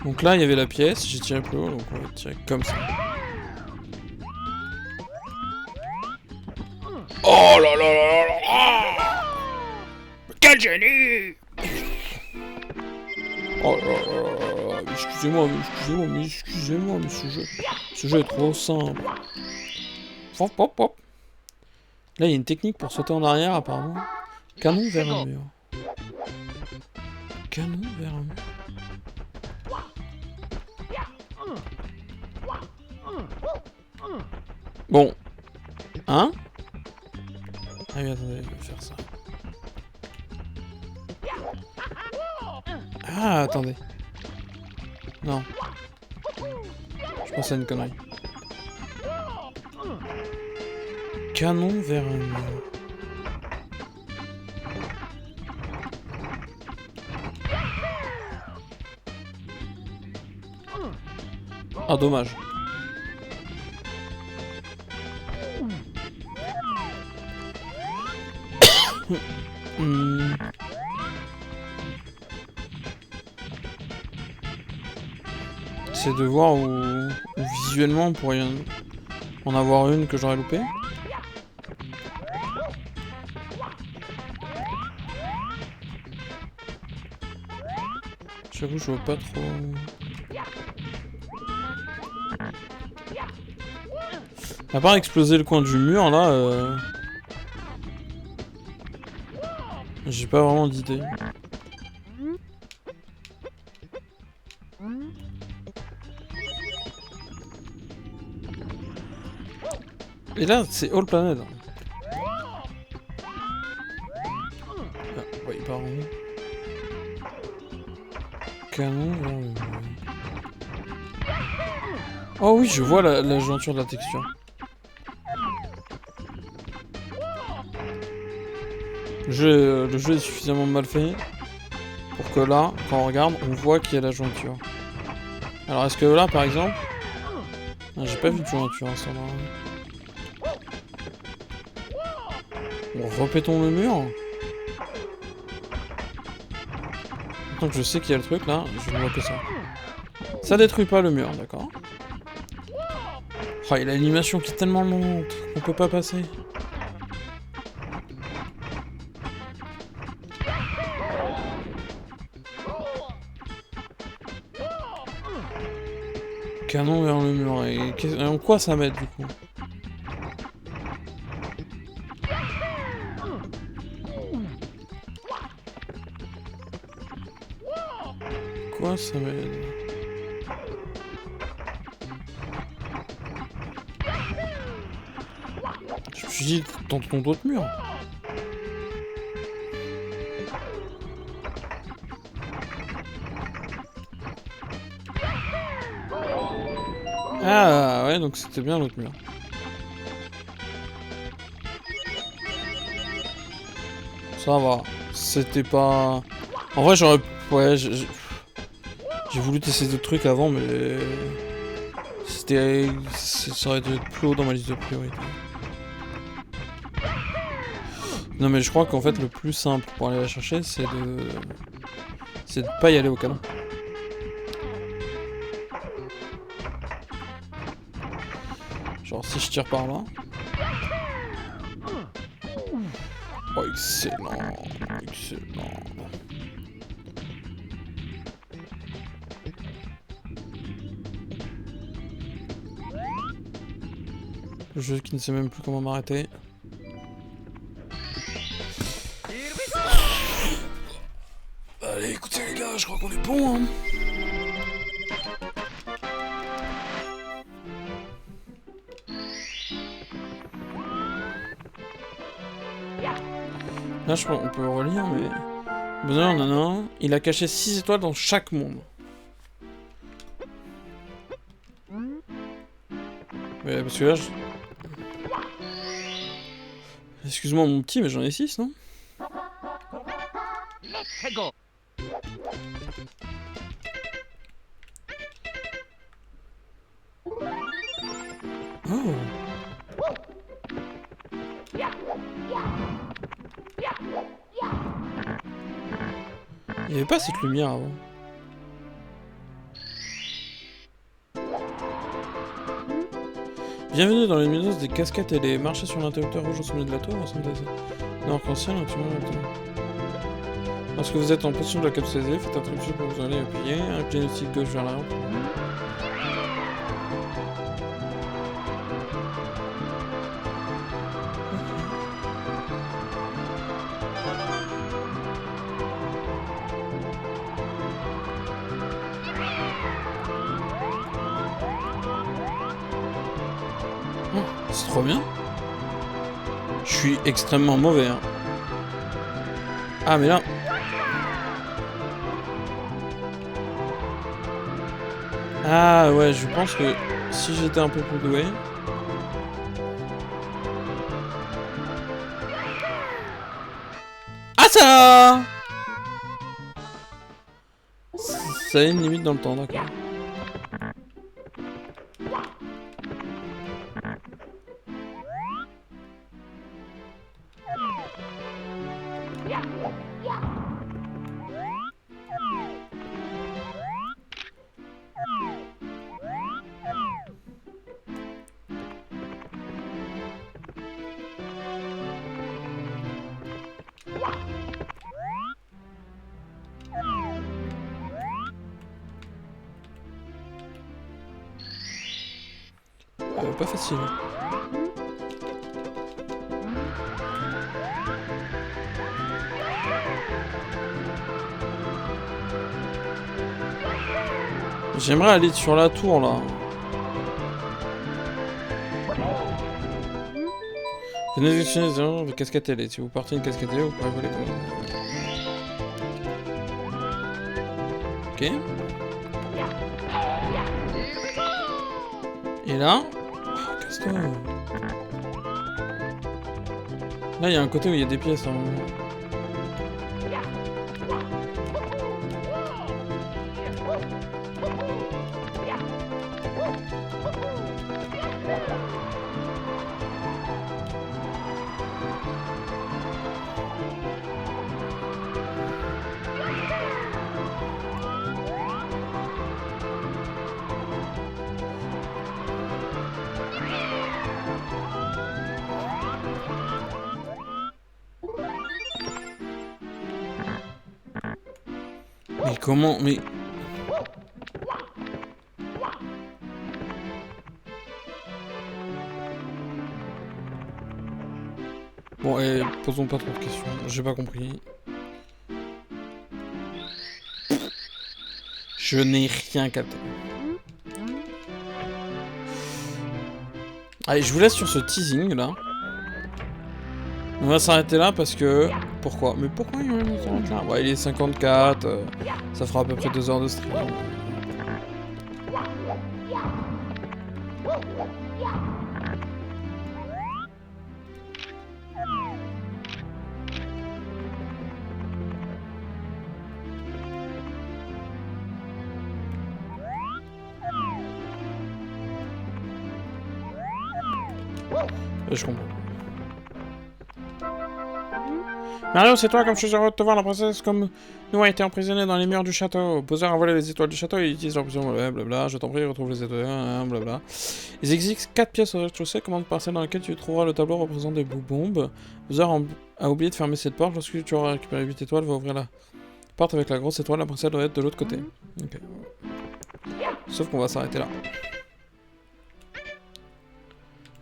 Donc là, il y avait la pièce, j'ai tiré plus haut, donc on va tirer comme ça. Oh là là là là là! Quel génie! Oh là là là là! Excusez-moi, mais ce jeu est trop simple. Hop, hop, hop. Là, il y a une technique pour sauter en arrière, apparemment. Canon vers un mur. Canon vers un mur. Bon. Hein? Ah oui, attendez, je vais faire ça. Ah, attendez. Non. Je pense à une connerie. Canon vers un mur. Ah, dommage. C'est de voir où visuellement on pourrait en avoir une que j'aurais loupée. J'avoue, je vois pas trop. À part exploser le coin du mur, là, j'ai pas vraiment d'idée. Et là, c'est All Planet. Ah, ouais, il part en haut. Canon vers le mur. Oh oui, je vois la jointure de la texture. Le jeu est suffisamment mal fait pour que là, quand on regarde, on voit qu'il y a la jointure. Alors est-ce que là, par exemple... Ah, j'ai pas vu de jointure à ce moment-là. Bon, repétons le mur. Tant que je sais qu'il y a le truc là, je ne vois que ça. Ça détruit pas le mur, d'accord. Oh, il a l'animation qui est tellement lente qu'on peut pas passer. Canon vers le mur. Et en quoi ça m'aide du coup? Quoi ça m'aide? Je me suis dit, tentons d'autres murs. Ah ouais, donc c'était bien l'autre mur. Ça va. C'était pas... En vrai, j'aurais... Ouais, j'ai voulu tester d'autres trucs avant, mais... C'était... Ça aurait dû être plus haut dans ma liste de priorités. Non mais je crois qu'en fait, le plus simple pour aller la chercher, c'est de... C'est de pas y aller au canon. Genre Si je tire par là. Oh, excellent. Excellent. Le jeu qui ne sait même plus comment m'arrêter. Allez, écoutez les gars, je crois qu'on est bon, hein. Là, je crois qu'on peut relire, mais... Bonheur, non. Il a caché 6 étoiles dans chaque monde. Mais parce que là, je... Excuse-moi mon petit, mais j'en ai 6, non? Oh. Il n'y avait pas cette lumière avant. Bienvenue dans les lumineuses des casquettes et les marchés sur l'interrupteur rouge au sommet de la tour. Non, arc-en-ciel, lorsque vous êtes en position de la capsule, faites attention pour vous aller appuyer. Inclinez le stick gauche vers l'arrière. C'est trop bien. Je suis extrêmement mauvais. Hein. Ah mais là... Ah ouais, je pense que si j'étais un peu plus doué... Ah ça! Ça a une limite dans le temps, d'accord. Pas facile. J'aimerais aller sur la tour là. Venez sélectionner des gens de casquette télé. Si vous partez une casquette télé, vous pourrez voler comme... Ok. Et là... Oh, casse-toi. Là, il y a un côté où il y a des pièces. Hein. Mais comment... Mais... Bon, et posons pas trop de questions. J'ai pas compris. Je n'ai rien capté. Allez, je vous laisse sur ce teasing là. On va s'arrêter là parce que... Pourquoi? Mais pourquoi il est là? Ouais, il est 54. Ça fera à peu près 2 heures de stream. Je comprends. Mario, c'est toi, comme je suis heureux de te voir, la princesse, comme nous a été emprisonnée dans les murs du château. Bowser a volé les étoiles du château et utilise leur prison, blablabla. Je t'en prie, retrouve les étoiles, blablabla. Il existe 4 pièces au rez-de-chaussée, commande parcelle dans laquelle tu trouveras le tableau représentant des Blue Bombs. Bowser a oublié de fermer cette porte. Lorsque tu auras récupéré 8 étoiles, va ouvrir la porte avec la grosse étoile. La princesse doit être de l'autre côté. Ok. Sauf qu'on va s'arrêter là.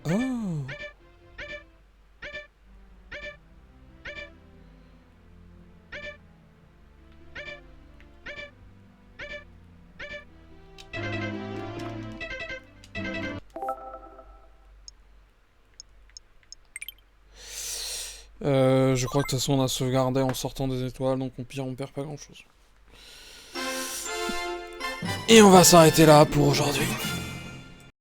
Oh! Je crois que de toute façon on a sauvegardé en sortant des étoiles, donc on perd pas grand chose. Et on va s'arrêter là pour aujourd'hui.